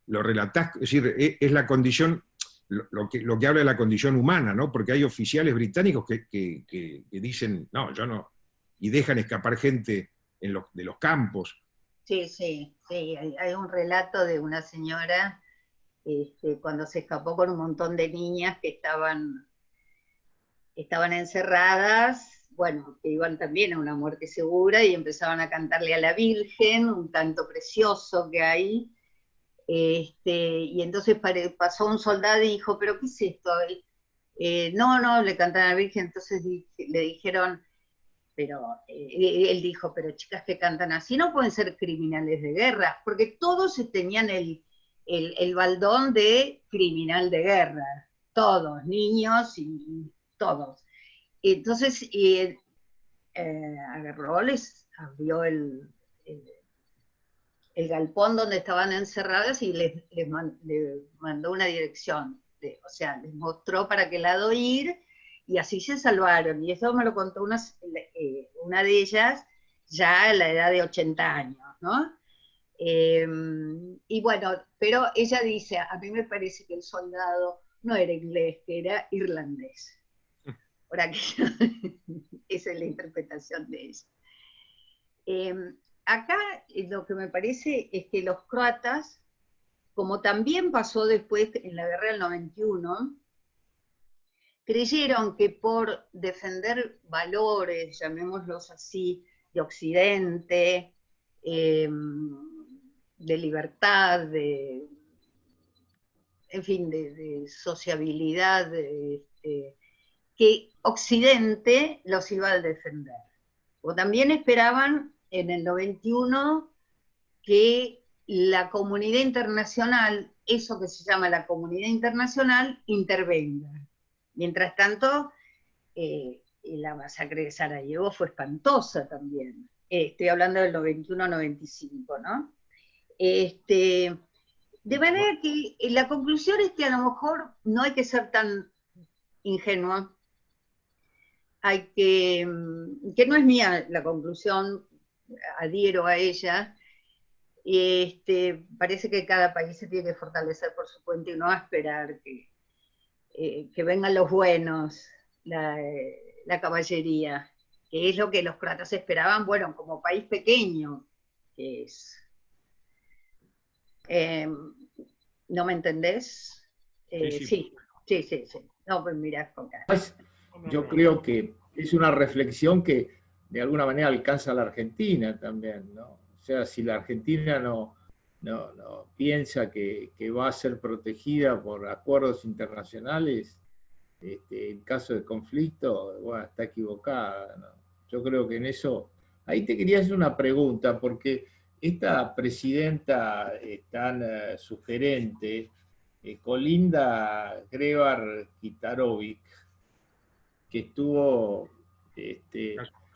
lo relatás, es decir, es la condición, lo que habla de la condición humana, ¿no? Porque hay oficiales británicos que dicen, no, yo no, y dejan escapar gente de los campos. Sí, sí, sí. Hay un relato de una señora cuando se escapó con un montón de niñas que estaban encerradas, bueno, que iban también a una muerte segura y empezaban a cantarle a la Virgen, un canto precioso que hay. Y entonces pasó un soldado y dijo, ¿pero qué es esto? No, no, le cantan a la Virgen, entonces le dijeron, pero él dijo, pero chicas que cantan así no pueden ser criminales de guerra, porque todos tenían el baldón de criminal de guerra, todos, niños y todos. Entonces agarró, les abrió el galpón donde estaban encerradas y les mandó una dirección, o sea, les mostró para qué lado ir, y así se salvaron. Y eso me lo contó una de ellas, ya a la edad de 80 años, ¿no? Y bueno, pero ella dice, a mí me parece que el soldado no era inglés, que era irlandés. Por aquello, esa es la interpretación de ella. Acá lo que me parece es que los croatas, como también pasó después en la guerra del 91, creyeron que por defender valores, llamémoslos así, de Occidente, de libertad, en fin, de sociabilidad, que Occidente los iba a defender. O también esperaban en el 91 que la comunidad internacional, eso que se llama la comunidad internacional, intervenga. Mientras tanto, la masacre de Sarajevo fue espantosa también. Estoy hablando del 91-95, ¿no? De manera que la conclusión es que a lo mejor no hay que ser tan ingenuo, hay que no es mía la conclusión, adhiero a ella. Parece que cada país se tiene que fortalecer por su cuenta y no a esperar que vengan los buenos, la caballería, que es lo que los croatas esperaban, bueno, como país pequeño que es. ¿No me entendés? Sí. No, pues mirá, con cara. Yo creo que es una reflexión que de alguna manera alcanza a la Argentina también, ¿no? O sea, si la Argentina no piensa que va a ser protegida por acuerdos internacionales, en caso de conflicto, bueno, está equivocada, ¿no? Yo creo que en eso, ahí te quería hacer una pregunta, porque esta presidenta tan sugerente, Kolinda Grebar-Kitarovic, que estuvo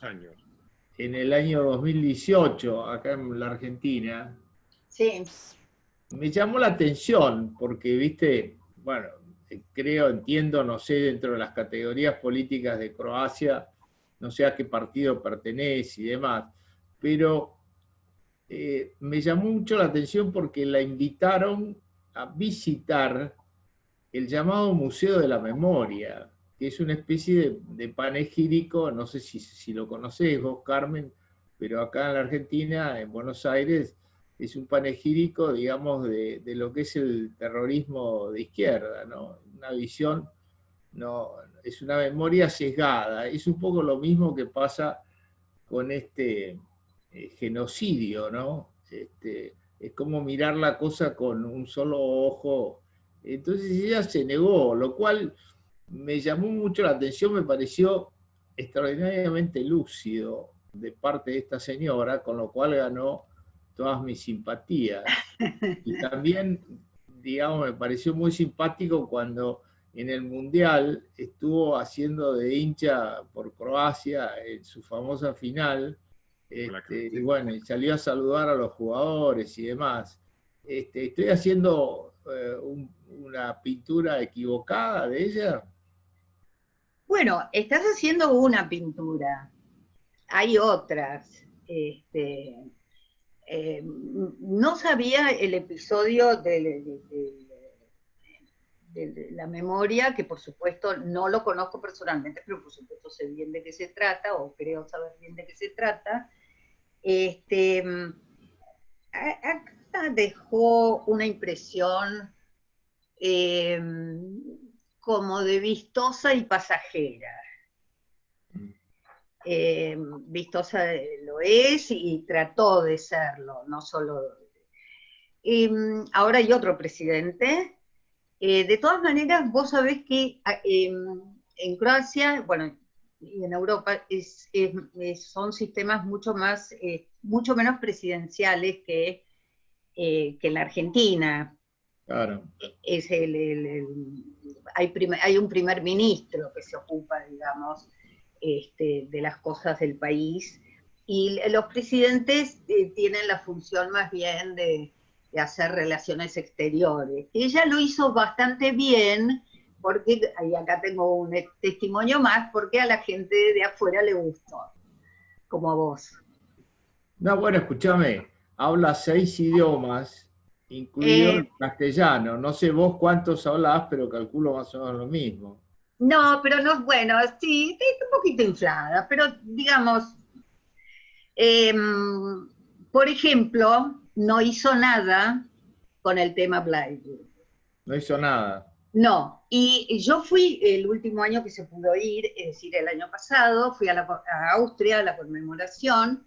años. en el año 2018 acá en la Argentina, sí, me llamó la atención porque, viste, bueno, entiendo, no sé, dentro de las categorías políticas de Croacia, no sé a qué partido pertenece y demás, pero me llamó mucho la atención porque la invitaron a visitar el llamado Museo de la Memoria, que es una especie de panegírico, no sé si lo conocés vos, Carmen, pero acá en la Argentina, en Buenos Aires, es un panegírico, digamos, de lo que es el terrorismo de izquierda, ¿no? Una visión, no, es una memoria sesgada, es un poco lo mismo que pasa con este genocidio, ¿no? Es como mirar la cosa con un solo ojo. Entonces ella se negó, lo cual me llamó mucho la atención, me pareció extraordinariamente lúcido de parte de esta señora, con lo cual ganó todas mis simpatías. Y también, digamos, me pareció muy simpático cuando en el Mundial y haciendo de hincha por Croacia en su famosa final, y bueno, y salió a saludar a los jugadores y demás. ¿Estoy haciendo una pintura equivocada de ella? Bueno, estás haciendo una pintura, hay otras. No sabía el episodio de la memoria, que por supuesto no lo conozco personalmente, pero por supuesto sé bien de qué se trata, o creo saber bien de qué se trata. Acá dejó una impresión como de vistosa y pasajera. Vistosa lo es y trató de serlo, no solo. Ahora hay otro presidente. De todas maneras, vos sabés que en Croacia, bueno, y en Europa, son sistemas mucho menos presidenciales que en la Argentina. Claro. Hay un primer ministro que se ocupa, digamos, de las cosas del país, Y los presidentes tienen la función más bien de hacer relaciones exteriores. Ella lo hizo bastante bien, porque, y acá tengo un testimonio más, porque a la gente de afuera le gustó, como a vos. No, bueno, escúchame, habla 6 idiomas, incluido Eh, el castellano. No sé vos cuántos hablás, pero calculo más o menos lo mismo. no, pero no, bueno, sí, está un poquito inflada, pero digamos, eh, por ejemplo, no hizo nada con el tema Blywood. No hizo nada. No, y yo fui el último año que se pudo ir, es decir, el año pasado, fui a Austria a la conmemoración,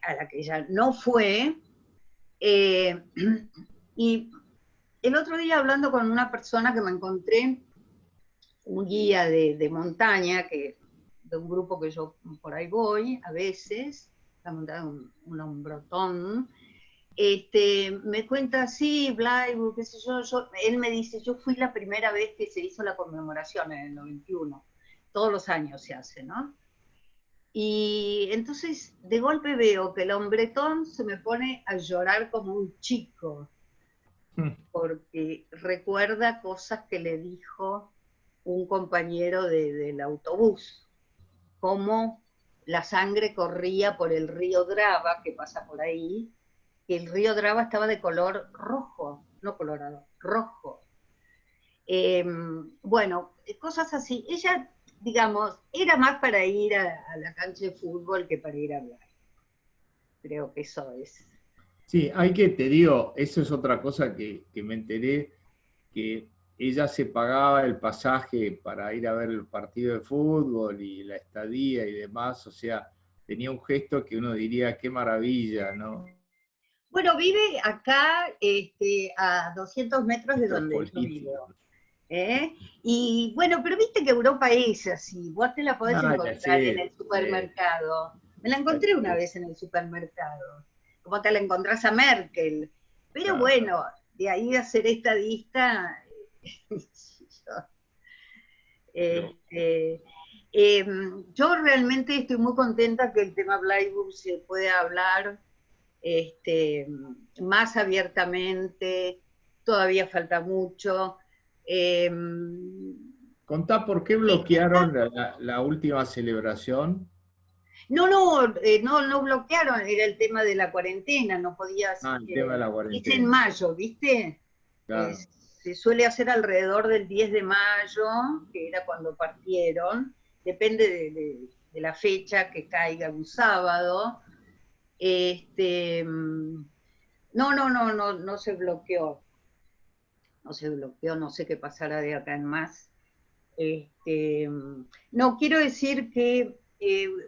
a la que ella no fue, eh, y el otro día hablando con una persona que me encontré, un guía de montaña, de un grupo que yo por ahí voy a veces, la montaña un hombrotón, me cuenta así, Blywood, qué sé yo, él me dice, yo fui la primera vez que se hizo la conmemoración en el 91, todos los años se hace, ¿no? Y entonces de golpe veo que el hombretón se me pone a llorar como un chico, porque recuerda cosas que le dijo un compañero del autobús, cómo la sangre corría por el río Drava, que pasa por ahí, que el río Drava estaba de color rojo, no colorado, rojo. Bueno, cosas así. Ella, digamos, era más para ir a la cancha de fútbol que para ir a hablar. Creo que eso es. Sí, hay que, te digo, eso es otra cosa que me enteré, que ella se pagaba el pasaje para ir a ver el partido de fútbol y la estadía y demás, o sea, tenía un gesto que uno diría, qué maravilla, ¿no? Bueno, vive acá a 200 metros de Gesto donde yo político. vivo. ¿Eh? Y bueno, pero viste que Europa es así, vos te la podés Ah, ya encontrar en sé, el supermercado. Me la ya encontré una sé, vez en el supermercado, como te la encontrás a Merkel. Pero claro. bueno, de ahí a ser estadista, Pero este, yo realmente estoy muy contenta que el tema Blyburg se pueda hablar este, más abiertamente, todavía falta mucho. Eh, Contá por qué bloquearon la última celebración. no, no, no bloquearon, era el tema de la cuarentena, no podías, Ah, el tema de la es en cuarentena. mayo, ¿viste? Claro. Se suele hacer alrededor del 10 de mayo, que era cuando partieron, depende de la fecha que caiga un sábado. No se bloqueó, no sé qué pasará de acá en más. Este, no, quiero decir que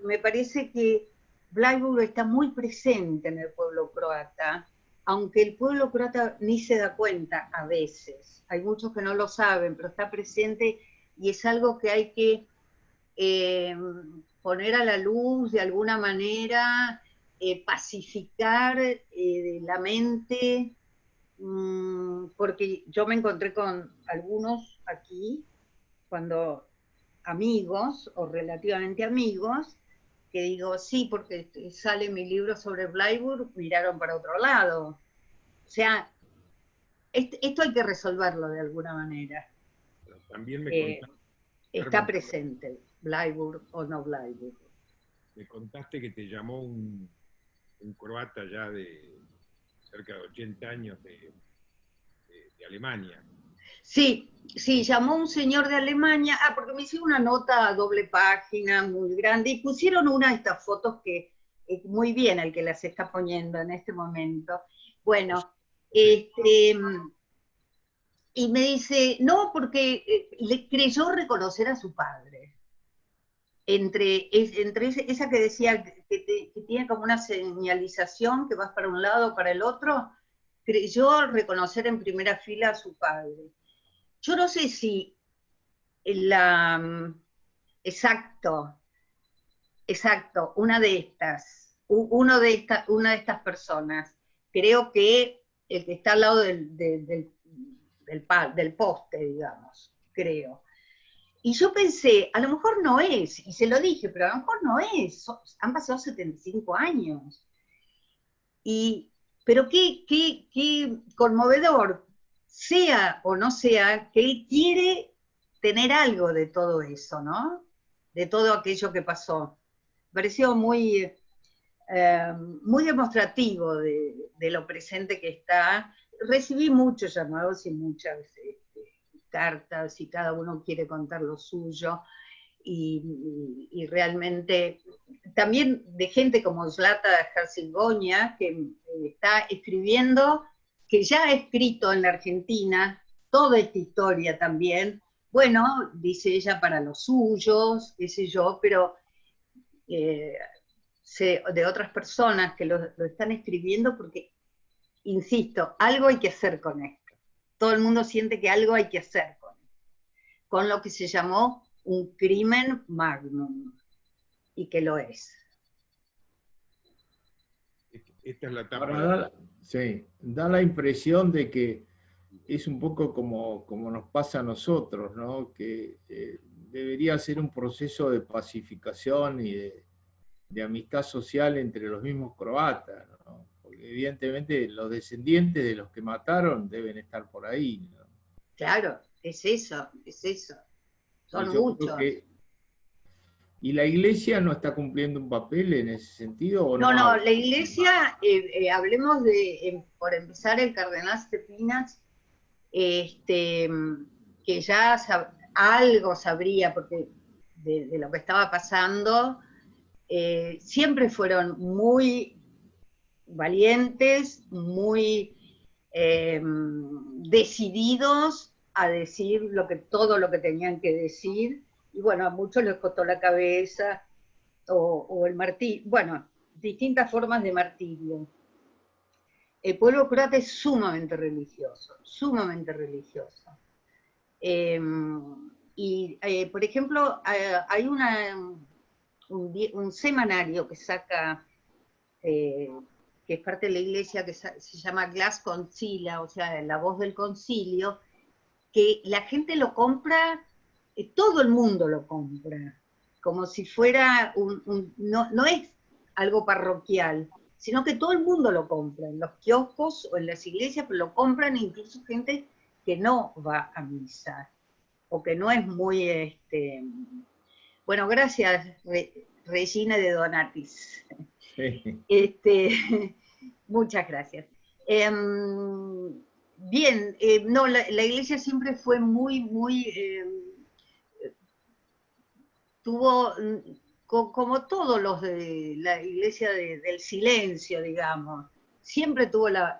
me parece que Bleiburg está muy presente en el pueblo croata, aunque el pueblo croata ni se da cuenta a veces. Hay muchos que no lo saben, pero está presente y es algo que hay que eh, poner a la luz de alguna manera, pacificar la mente, porque yo me encontré con algunos aquí, cuando amigos o relativamente amigos, que digo, sí, porque sale mi libro sobre Bleiburg, miraron para otro lado. O sea, esto hay que resolverlo de alguna manera. también Eh, está Carmen, presente, Bleiburg o no Bleiburg. me contaste que te llamó un croata ya de cerca de 80 años de Alemania. Sí, sí, llamó un señor de Alemania, porque me hicieron una nota a doble página muy grande y pusieron una de estas fotos que muy bien el que las está poniendo en este momento. Bueno, Sí, este, y me dice, no, porque le creyó reconocer a su padre. Entre esa que decía que tiene como una señalización que vas para un lado o para el otro, creyó reconocer en primera fila a su padre. Yo no sé si la, exacto, exacto, una de estas personas, creo que el que está al lado del poste, digamos, creo. Y yo pensé, a lo mejor no es, y se lo dije, pero a lo mejor no es, han pasado 75 años. Pero qué conmovedor, sea o no sea, que él quiere tener algo de todo eso, ¿no? De todo aquello que pasó. Me pareció muy demostrativo de lo presente que está. Recibí muchos llamados y muchas cartas, y cada uno quiere contar lo suyo. Y realmente también de gente como Zlata Hercingoña, que está escribiendo, que ya ha escrito en la Argentina toda esta historia también. Bueno, dice ella, para los suyos, qué sé yo, pero de otras personas que lo están escribiendo porque, insisto, algo hay que hacer con esto. Todo el mundo siente que algo hay que hacer con lo que se llamó un crimen magnum, y que lo es. Esta es la etapa. Ahora sí, da la impresión de que es un poco como nos pasa a nosotros, ¿no? Que debería ser un proceso de pacificación y de amistad social entre los mismos croatas, ¿no? Porque evidentemente los descendientes de los que mataron deben estar por ahí, ¿no? Claro, es eso, es eso. Y Son yo creo muchos. que, ¿y la iglesia no está cumpliendo un papel en ese sentido o No, no no, habla? la iglesia, hablemos de, por empezar, el cardenal Stepinas, que ya algo sabría porque de lo que estaba pasando, siempre fueron muy valientes, muy decididos a decir todo lo que tenían que decir, y bueno, a muchos les costó la cabeza, o el martirio, bueno, distintas formas de martirio. El pueblo croata es sumamente religioso, sumamente religioso. Por ejemplo, hay un semanario que saca, que es parte de la iglesia, que se llama Glas Concilia, o sea, la voz del concilio, que la gente lo compra, todo el mundo lo compra, como si fuera no es algo parroquial, sino que todo el mundo lo compra, en los kioscos o en las iglesias, pero lo compran incluso gente que no va a misa, o que no es muy, bueno, gracias Regina de Donatis. Sí. Muchas gracias. Bien, no, la iglesia siempre fue tuvo, como todos los de la iglesia del silencio, digamos, siempre tuvo la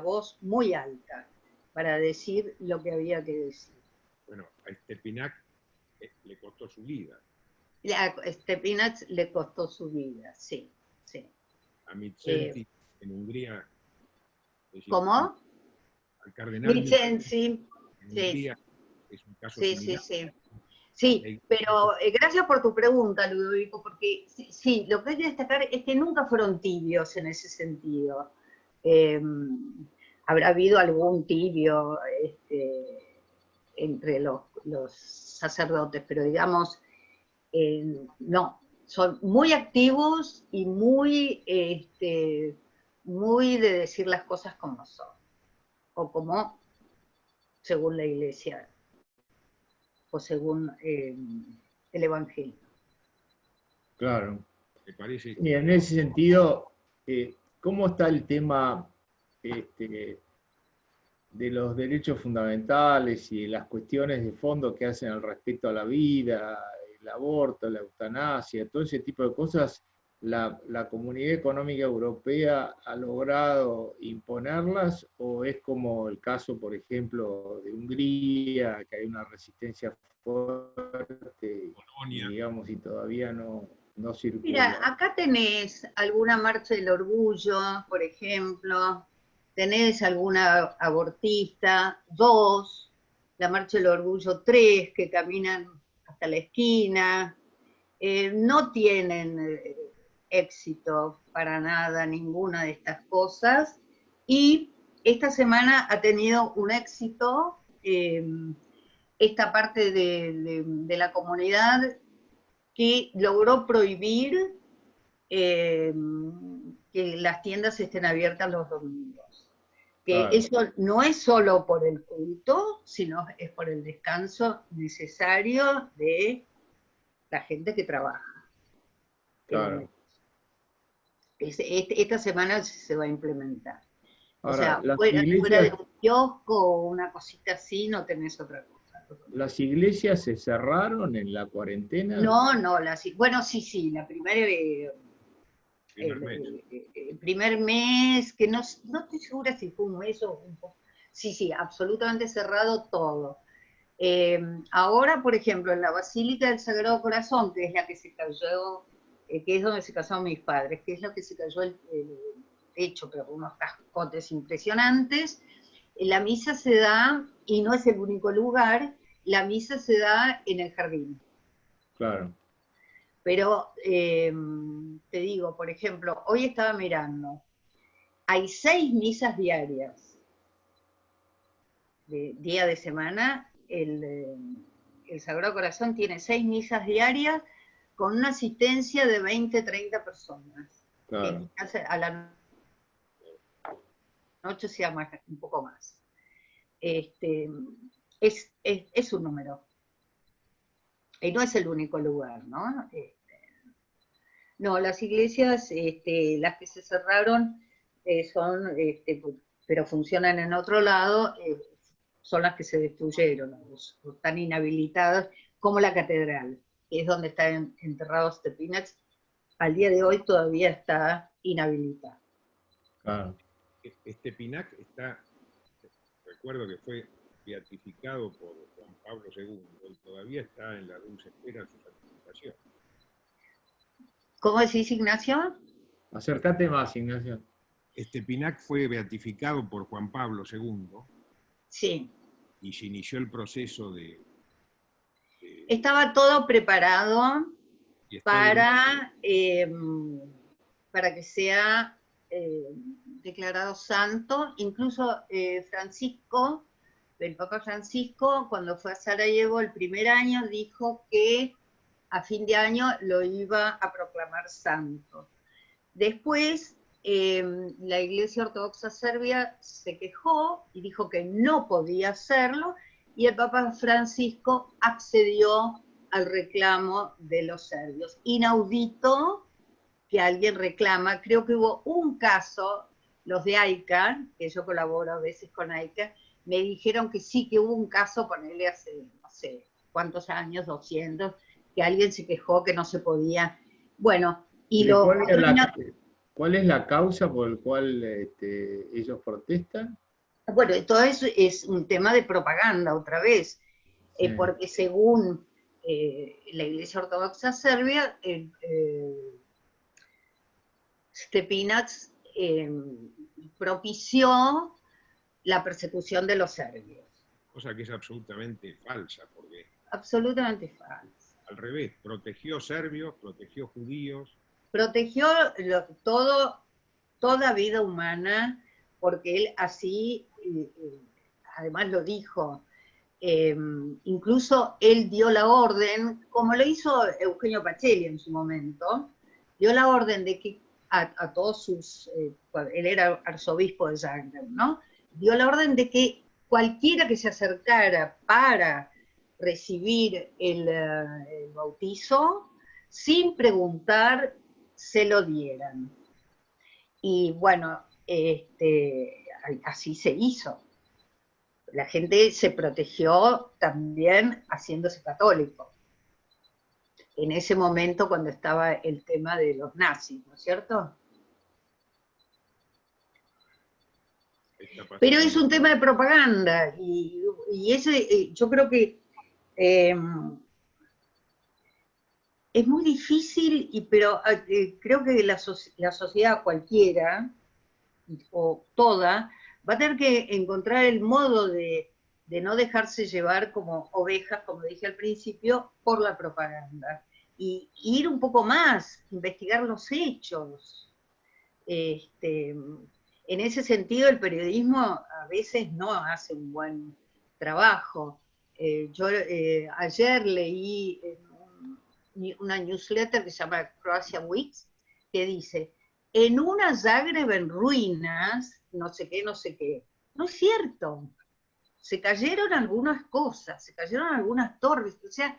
voz muy alta para decir lo que había que decir. Bueno, a Stepinac le costó su vida. A Stepinac le costó su vida, sí, sí. A Mizenti en Hungría. Decir, ¿Cómo? al cardenal Mizenti, en sí, Hungría es un caso sí, similar. sí, sí. Sí, pero gracias por tu pregunta, Ludovico, porque sí, lo que hay que destacar es que nunca fueron tibios en ese sentido. Habrá habido algún tibio entre los sacerdotes, pero digamos, no, son muy activos y muy de decir las cosas como son, o como según la iglesia, o según el Evangelio. Claro. ¿Te parece? Y en ese sentido, ¿cómo está el tema de los derechos fundamentales y las cuestiones de fondo que hacen al respecto a la vida, el aborto, la eutanasia, todo ese tipo de cosas? ¿La Comunidad Económica Europea ha logrado imponerlas o es como el caso, por ejemplo, de Hungría, que hay una resistencia fuerte y, digamos, y todavía no circula? Mira, acá tenés alguna marcha del orgullo, por ejemplo, tenés alguna abortista, 2, la marcha del orgullo 3, que caminan hasta la esquina, no tienen éxito para nada ninguna de estas cosas, y esta semana ha tenido un éxito esta parte de la comunidad que logró prohibir que las tiendas estén abiertas los domingos. Que Claro. eso no es solo por el culto, sino es por el descanso necesario de la gente que trabaja. Claro. Esta semana se va a implementar. O Ahora, sea, las fuera de iglesias, un kiosco o una cosita así, no tenés otra cosa. ¿las iglesias se cerraron en la cuarentena? No, bueno, sí, la primera, Primer mes. el primer mes, que no estoy segura si fue un mes o un poco. Sí, absolutamente cerrado todo. Ahora, por ejemplo, en la Basílica del Sagrado Corazón, que es la que se cayó, que es donde se casaron mis padres, que es lo que se cayó el techo, pero con unos cascotes impresionantes, la misa se da, y no es el único lugar, la misa se da en el jardín. Claro. Pero te digo, por ejemplo, hoy estaba mirando, hay 6 misas diarias, día de semana, el Sagrado Corazón tiene 6 misas diarias con una asistencia de 20, 30 personas. Claro. A la noche sea un poco más. Es un número. Y no es el único lugar, ¿no? No, las iglesias, las que se cerraron, son, pero funcionan en otro lado, son las que se destruyeron, o están inhabilitadas, como la catedral, que es donde están enterrados Stepinac, al día de hoy todavía está inhabilitada. Claro. Stepinac está, recuerdo que fue beatificado por Juan Pablo II, y todavía está en la dulce espera de su santificación. ¿Cómo decís, Ignacio? Acércate más, Ignacio. Stepinac fue beatificado por Juan Pablo II. Sí. Y se inició el proceso de estaba todo preparado para que sea declarado santo. Incluso Francisco, el Papa Francisco, cuando fue a Sarajevo el primer año, dijo que a fin de año lo iba a proclamar santo. Después, la Iglesia Ortodoxa Serbia se quejó y dijo que no podía hacerlo, y el Papa Francisco accedió al reclamo de los serbios. Inaudito que alguien reclama, creo que hubo un caso, los de AICA, que yo colaboro a veces con AICA, me dijeron que sí, que hubo un caso, ponele hace, no sé, cuántos años, 200, que alguien se quejó que no se podía. Bueno, y ¿Cuál es la causa por la cual ellos protestan? Bueno, todo eso es un tema de propaganda, otra vez, Sí. porque según la Iglesia Ortodoxa Serbia, Stepinac propició la persecución de los serbios. Cosa que es absolutamente falsa, porque absolutamente falsa. Al revés, protegió serbios, protegió judíos. Protegió toda vida humana, porque él así, además lo dijo, incluso él dio la orden, como lo hizo Eugenio Pacelli en su momento, dio la orden de que a todos sus, él era arzobispo de Zagreb, ¿no? Dio la orden de que cualquiera que se acercara para recibir el bautizo, sin preguntar, se lo dieran. Y bueno, así se hizo. La gente se protegió también haciéndose católico. En ese momento cuando estaba el tema de los nazis, ¿no es cierto? Pero es un tema de propaganda y ese, yo creo que es muy difícil, pero creo que la sociedad cualquiera, o toda, va a tener que encontrar el modo de no dejarse llevar como ovejas, como dije al principio, por la propaganda. Y ir un poco más, investigar los hechos. En ese sentido, el periodismo a veces no hace un buen trabajo. Yo ayer leí una newsletter que se llama Croatia Weeks, que dice, en una Zagreb en ruinas, no sé qué, no sé qué. No es cierto. Se cayeron algunas cosas, se cayeron algunas torres, o sea,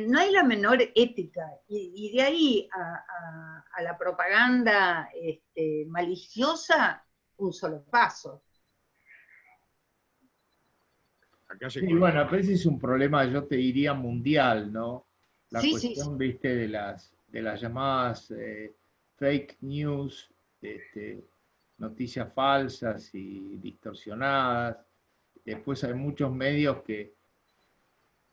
no hay la menor ética, y de ahí a la propaganda maliciosa, un solo paso. Acá se Sí, cortó. bueno, pero ese es un problema, yo te diría, mundial, ¿no? La Sí, sí, cuestión, viste, de las llamadas fake news, noticias falsas y distorsionadas. Después hay muchos medios que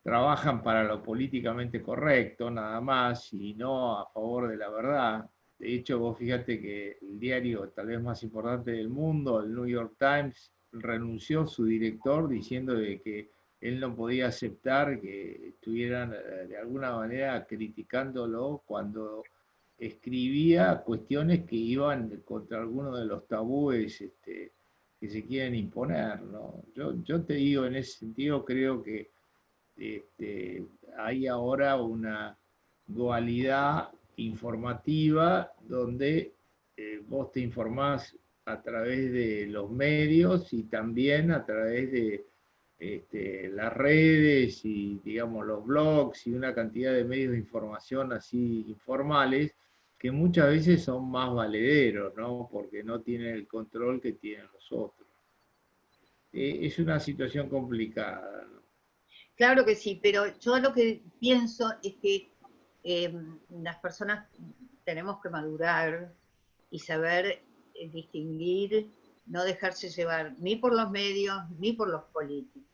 trabajan para lo políticamente correcto, nada más, y no a favor de la verdad. De hecho, vos fíjate que el diario tal vez más importante del mundo, el New York Times, renunció su director diciendo de que él no podía aceptar que estuvieran de alguna manera criticándolo cuando escribía cuestiones que iban contra algunos de los tabúes que se quieren imponer, ¿no? Yo te digo, en ese sentido, creo que hay ahora una dualidad informativa donde vos te informás a través de los medios y también a través de las redes y, digamos, los blogs y una cantidad de medios de información así informales que muchas veces son más valederos, ¿no? Porque no tienen el control que tienen los otros. Es una situación complicada, ¿no? Claro que sí, pero yo lo que pienso es que las personas tenemos que madurar y saber distinguir, no dejarse llevar ni por los medios ni por los políticos.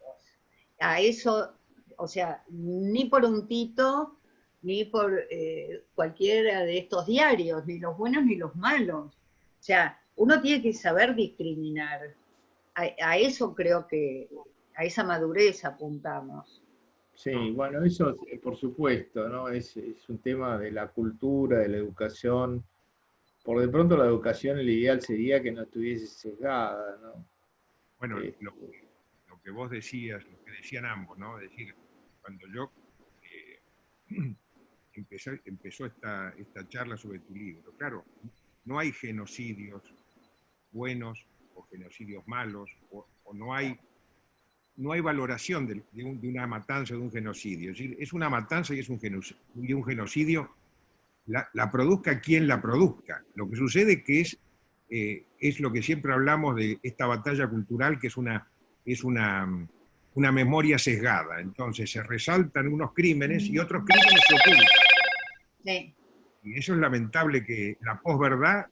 A eso, o sea, ni por un Tito, ni por cualquiera de estos diarios, ni los buenos ni los malos. O sea, uno tiene que saber discriminar. A eso creo que, a esa madurez apuntamos. Sí, bueno, eso por supuesto, ¿no? Es un tema de la cultura, de la educación. Por de pronto la educación, el ideal sería que no estuviese sesgada, ¿no? Bueno, Eh, lo que vos decías, lo que decían ambos, ¿no? Es decir, cuando yo eh, empezó esta charla sobre tu libro, claro, no hay genocidios buenos o genocidios malos, o no hay valoración de una matanza o de un genocidio. Es decir, es una matanza y es un genocidio, la produzca quien la produzca. Lo que sucede que es lo que siempre hablamos de esta batalla cultural, que es una memoria sesgada. Entonces se resaltan unos crímenes y otros crímenes se ocultan. Sí. Y eso es lamentable, que la posverdad,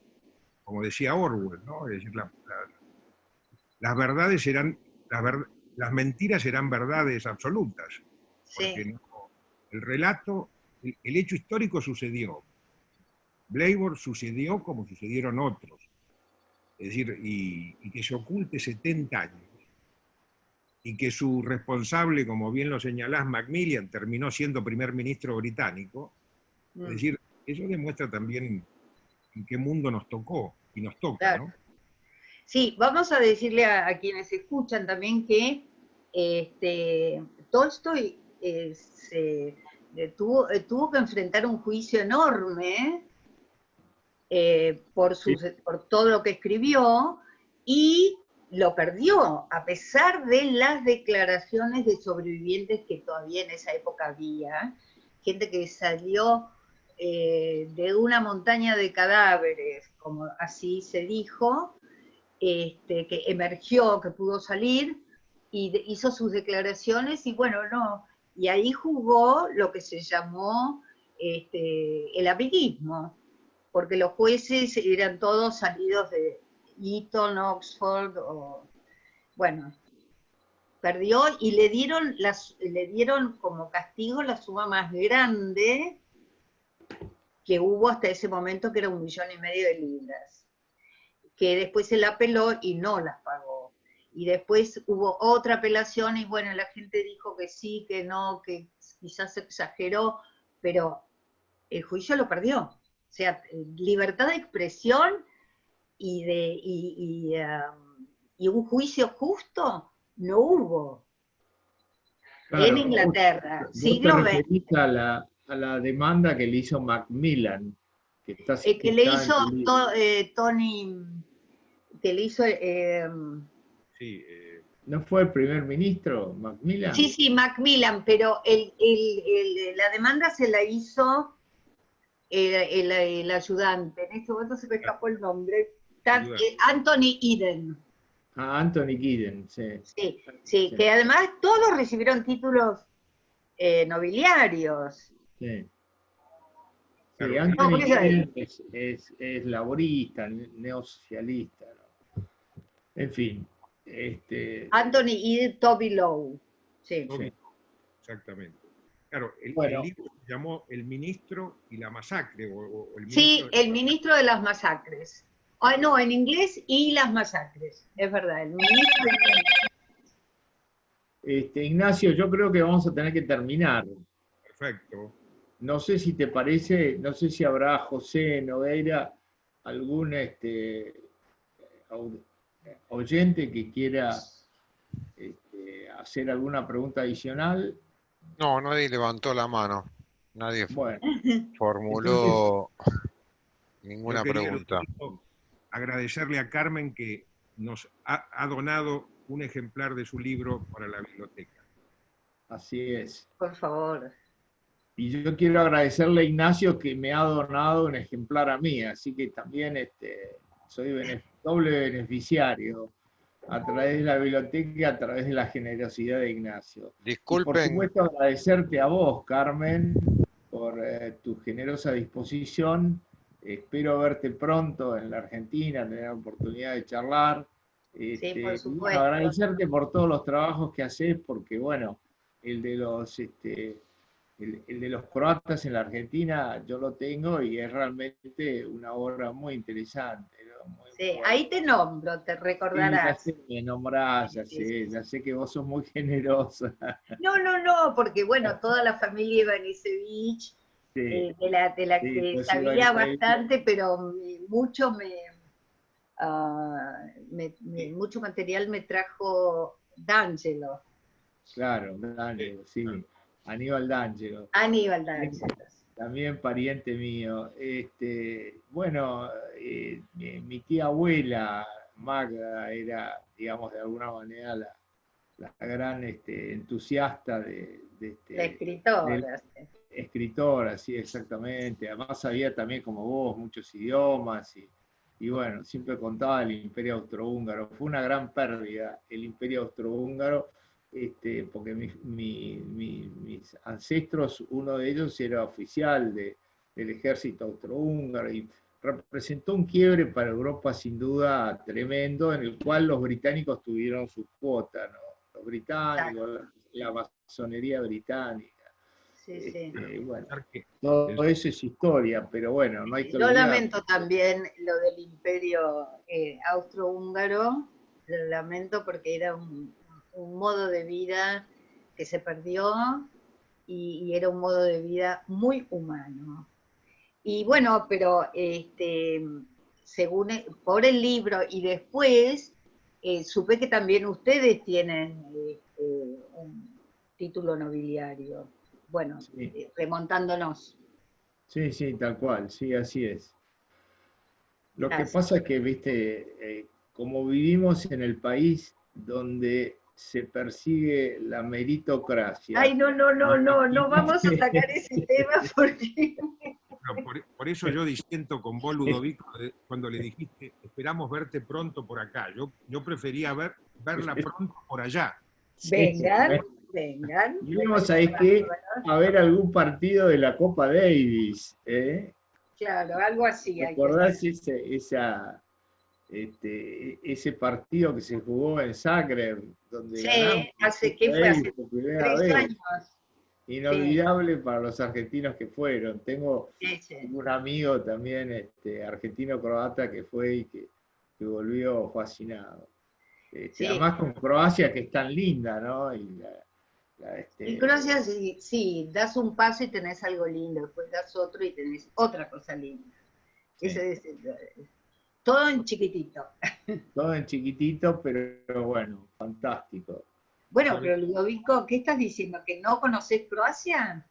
como decía Orwell, ¿no? Es decir, las verdades serán, las mentiras serán verdades absolutas, porque Sí, el relato, el hecho histórico sucedió. Bleiburg sucedió como sucedieron otros. Es decir, y que se oculte 70 años, y que su responsable, como bien lo señalás, Macmillan, terminó siendo primer ministro británico. Es decir, eso demuestra también en qué mundo nos tocó y nos toca, claro. ¿no? Sí, vamos a decirle a quienes escuchan también que Tolstoy tuvo que enfrentar un juicio enorme por todo lo que escribió, y lo perdió, a pesar de las declaraciones de sobrevivientes que todavía en esa época había, gente que salió de una montaña de cadáveres, como así se dijo, que emergió, que pudo salir, y hizo sus declaraciones, y bueno, no, y ahí jugó lo que se llamó el amiguismo, porque los jueces eran todos salidos de Eton, Oxford, bueno, perdió, y le dieron como castigo la suma más grande que hubo hasta ese momento, que era 1,5 millones de libras, que después se la apeló y no las pagó. Y después hubo otra apelación y bueno, la gente dijo que sí, que no, que quizás se exageró, pero el juicio lo perdió. O sea, libertad de expresión y un juicio justo no hubo. en Inglaterra, Vos siglo te XX. referís a la demanda que le hizo Macmillan, que está Que le citada en hizo tu libro. Tony, que le hizo, Sí, ¿No fue el primer ministro Macmillan? sí, Macmillan, pero la demanda se la hizo el ayudante, en este momento se me escapó el nombre, Anthony Eden. Ah, Anthony Giddens, sí. Sí, Sí. que además todos recibieron títulos nobiliarios. Sí. Sí, claro, Anthony por eso Giddens es laborista, neosocialista, ¿no? En fin, Anthony Eden, Toby Lowe. Sí. sí. exactamente. Claro, el Bueno, libro se llamó El ministro y la masacre, o el Sí, ministro de... el ministro de las masacres. Ah, no, en inglés y las masacres. Es verdad, el ministro y las masacres. Ignacio, yo creo que vamos a tener que terminar. Perfecto. No sé si te parece, no sé si habrá José Nogueira, algún oyente que quiera hacer alguna pregunta adicional. No, nadie levantó la mano. Nadie Bueno, entonces, formuló Yo ninguna quería, pregunta. Ludovico, agradecerle a Carmen que nos ha donado un ejemplar de su libro para la biblioteca. así es. Por favor. Y yo quiero agradecerle a Ignacio que me ha donado un ejemplar a mí, así que también soy doble beneficiario a través de la biblioteca y a través de la generosidad de Ignacio. Y por Disculpen, supuesto agradecerte a vos, Carmen, por tu generosa disposición. Espero verte pronto en la Argentina, tener la oportunidad de charlar. Sí, por Y bueno, supuesto. agradecerte por todos los trabajos que haces, porque bueno, el de los el de los croatas en la Argentina yo lo tengo y es realmente una obra muy interesante, ¿no? Sí, Muy ahí te nombro, te sí, ya recordarás. sé que me nombrás, Sí. ya sé que vos sos muy generosa. No, porque bueno, toda la familia Ivanisevic, Sí, de la sí, que pues sabía Ivanisevic, bastante, pero mucho sí, mucho material me trajo D'Angelo, claro, D'Angelo, sí, Aníbal D'Angelo. Aníbal D'Angelo. También pariente mío. Bueno, mi tía abuela, Magda, era, digamos, de alguna manera la gran entusiasta La del escritora. Sí. escritor, así exactamente. Además sabía también, como vos, muchos idiomas y bueno, siempre contaba el Imperio Austrohúngaro. Fue una gran pérdida el Imperio Austrohúngaro, porque mis ancestros, uno de ellos era oficial del ejército austrohúngaro y representó un quiebre para Europa sin duda tremendo, en el cual los británicos tuvieron su cuota, ¿no? Los británicos, la masonería británica. Sí. Bueno, Que todo eso es historia, pero bueno, no hay que Yo olvidar. lamento también lo del imperio austrohúngaro, lo lamento porque era un modo de vida que se perdió y era un modo de vida muy humano. Y bueno, pero según por el libro y después supe que también ustedes tienen un título nobiliario. Bueno, Sí, remontándonos. sí, tal cual, sí, así es. Lo que Gracias. pasa es que, viste, como vivimos en el país donde se persigue la meritocracia, Ay, no vamos a sacar ese tema porque... bueno, por eso yo disiento con vos, Ludovico, cuando le dijiste, esperamos verte pronto por acá. Yo prefería verla pronto por allá. Vengan. Iremos, ¿sabés qué? A ver algún partido de la Copa Davis, ¿eh? Claro, algo así hay que hacer. ¿Recordás ese partido que se jugó en Zagreb, donde ganamos Sí, la Copa ¿qué fue? Davis Hace por primera 3 vez? años. Sí, Inolvidable para los argentinos que fueron. Tengo sí. un amigo también argentino-croata que fue y que volvió fascinado. Sí. Además con Croacia, que es tan linda, ¿no? En Croacia sí, das un paso y tenés algo lindo, después das otro y tenés otra cosa linda. Sí. Todo en chiquitito. Todo en chiquitito, pero bueno, fantástico. Bueno, pero Ludovico, ¿qué estás diciendo? ¿Que no conoces Croacia?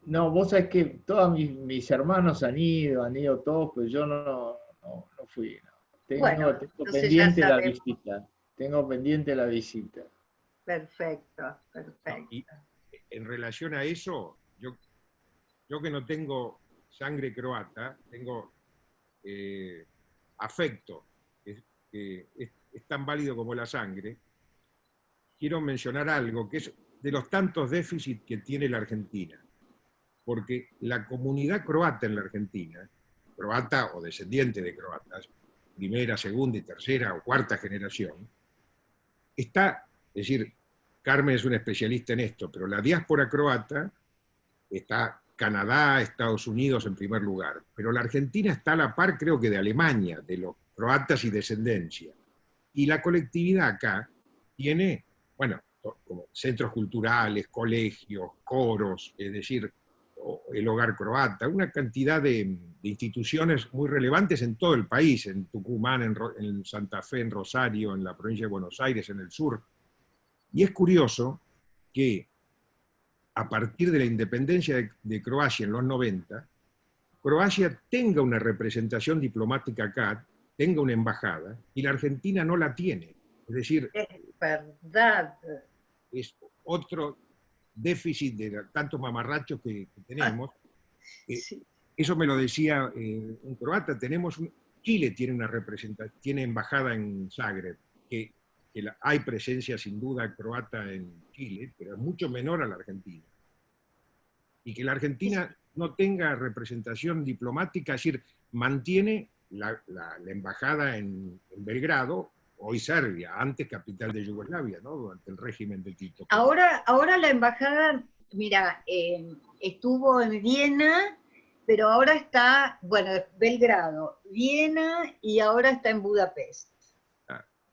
No, vos sabés que todos mis hermanos han ido todos, pero yo no fui. No. Bueno, Tengo entonces ya pendiente la sabemos. visita. Tengo pendiente la visita. Perfecto, No, perfecto. y en relación a eso, yo que no tengo sangre croata, tengo afecto, que es tan válido como la sangre. Quiero mencionar algo que es de los tantos déficits que tiene la Argentina, porque la comunidad croata en la Argentina, croata o descendiente de croatas, primera, segunda y tercera o cuarta generación, está, es decir, Carmen es una especialista en esto, pero la diáspora croata está Canadá, Estados Unidos en primer lugar, pero la Argentina está a la par, creo que de Alemania, de los croatas y descendencia. Y la colectividad acá tiene, bueno, como centros culturales, colegios, coros, es decir, el hogar croata, una cantidad de instituciones muy relevantes en todo el país, en Tucumán, en Santa Fe, en Rosario, en la provincia de Buenos Aires, en el sur. Y es curioso que a partir de la independencia de Croacia en los 90, Croacia tenga una representación diplomática acá, tenga una embajada, y la Argentina no la tiene. Es decir, Es verdad. es otro déficit de tantos mamarrachos que tenemos. Sí. Eso me lo decía un croata, Chile tiene una tiene embajada en Zagreb, hay presencia sin duda croata en Chile, pero es mucho menor a la Argentina. Y que la Argentina no tenga representación diplomática, es decir, mantiene la embajada en Belgrado, hoy Serbia, antes capital de Yugoslavia, ¿no? Durante el régimen de Tito. Ahora la embajada, mira, estuvo en Viena, pero ahora está, bueno, Belgrado, Viena y ahora está en Budapest.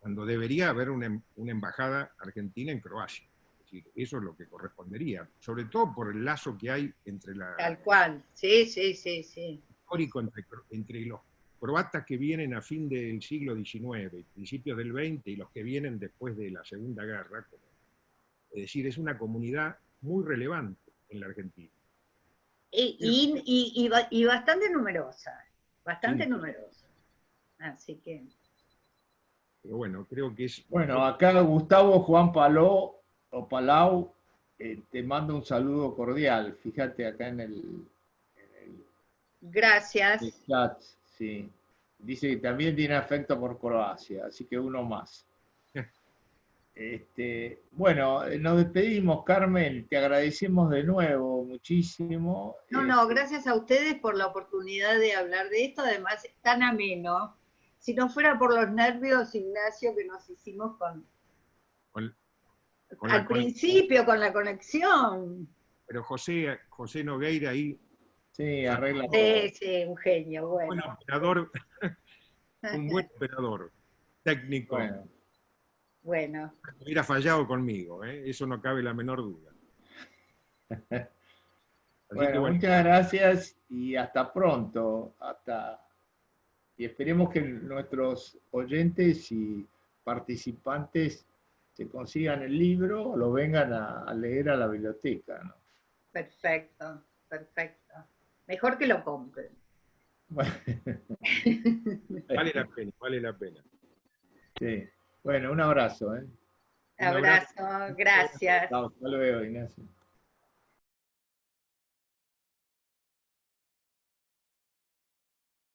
Cuando debería haber una embajada argentina en Croacia. Es decir, eso es lo que correspondería, sobre todo por el lazo que hay entre Tal cual, sí. histórico entre los croatas que vienen a fin del siglo XIX, principios del XX, y los que vienen después de la Segunda Guerra. Es decir, es una comunidad muy relevante en la Argentina. Y bastante numerosa, Sí. numerosa. Así que... Pero bueno, creo que es... Bueno, acá Gustavo Juan Palau, te mando un saludo cordial. Fíjate acá en el Gracias. chat, sí. Dice que también tiene afecto por Croacia, así que uno más. Bueno, nos despedimos, Carmen, te agradecemos de nuevo muchísimo. No, gracias a ustedes por la oportunidad de hablar de esto, además es tan ameno. Si no fuera por los nervios, Ignacio, que nos hicimos al principio con la conexión. Pero José Nogueira ahí... Sí, arregla todo. Sí, un genio, bueno. Un buen operador, técnico. Bueno. Hubiera fallado conmigo, eso no cabe la menor duda. Bueno, muchas gracias y hasta pronto. Y esperemos que nuestros oyentes y participantes se consigan el o lo vengan a leer a la biblioteca, ¿no? Perfecto. Mejor que lo compren. Bueno. Vale la pena. Sí. Bueno, un abrazo. Abrazo, gracias. Hasta luego, Ignacio.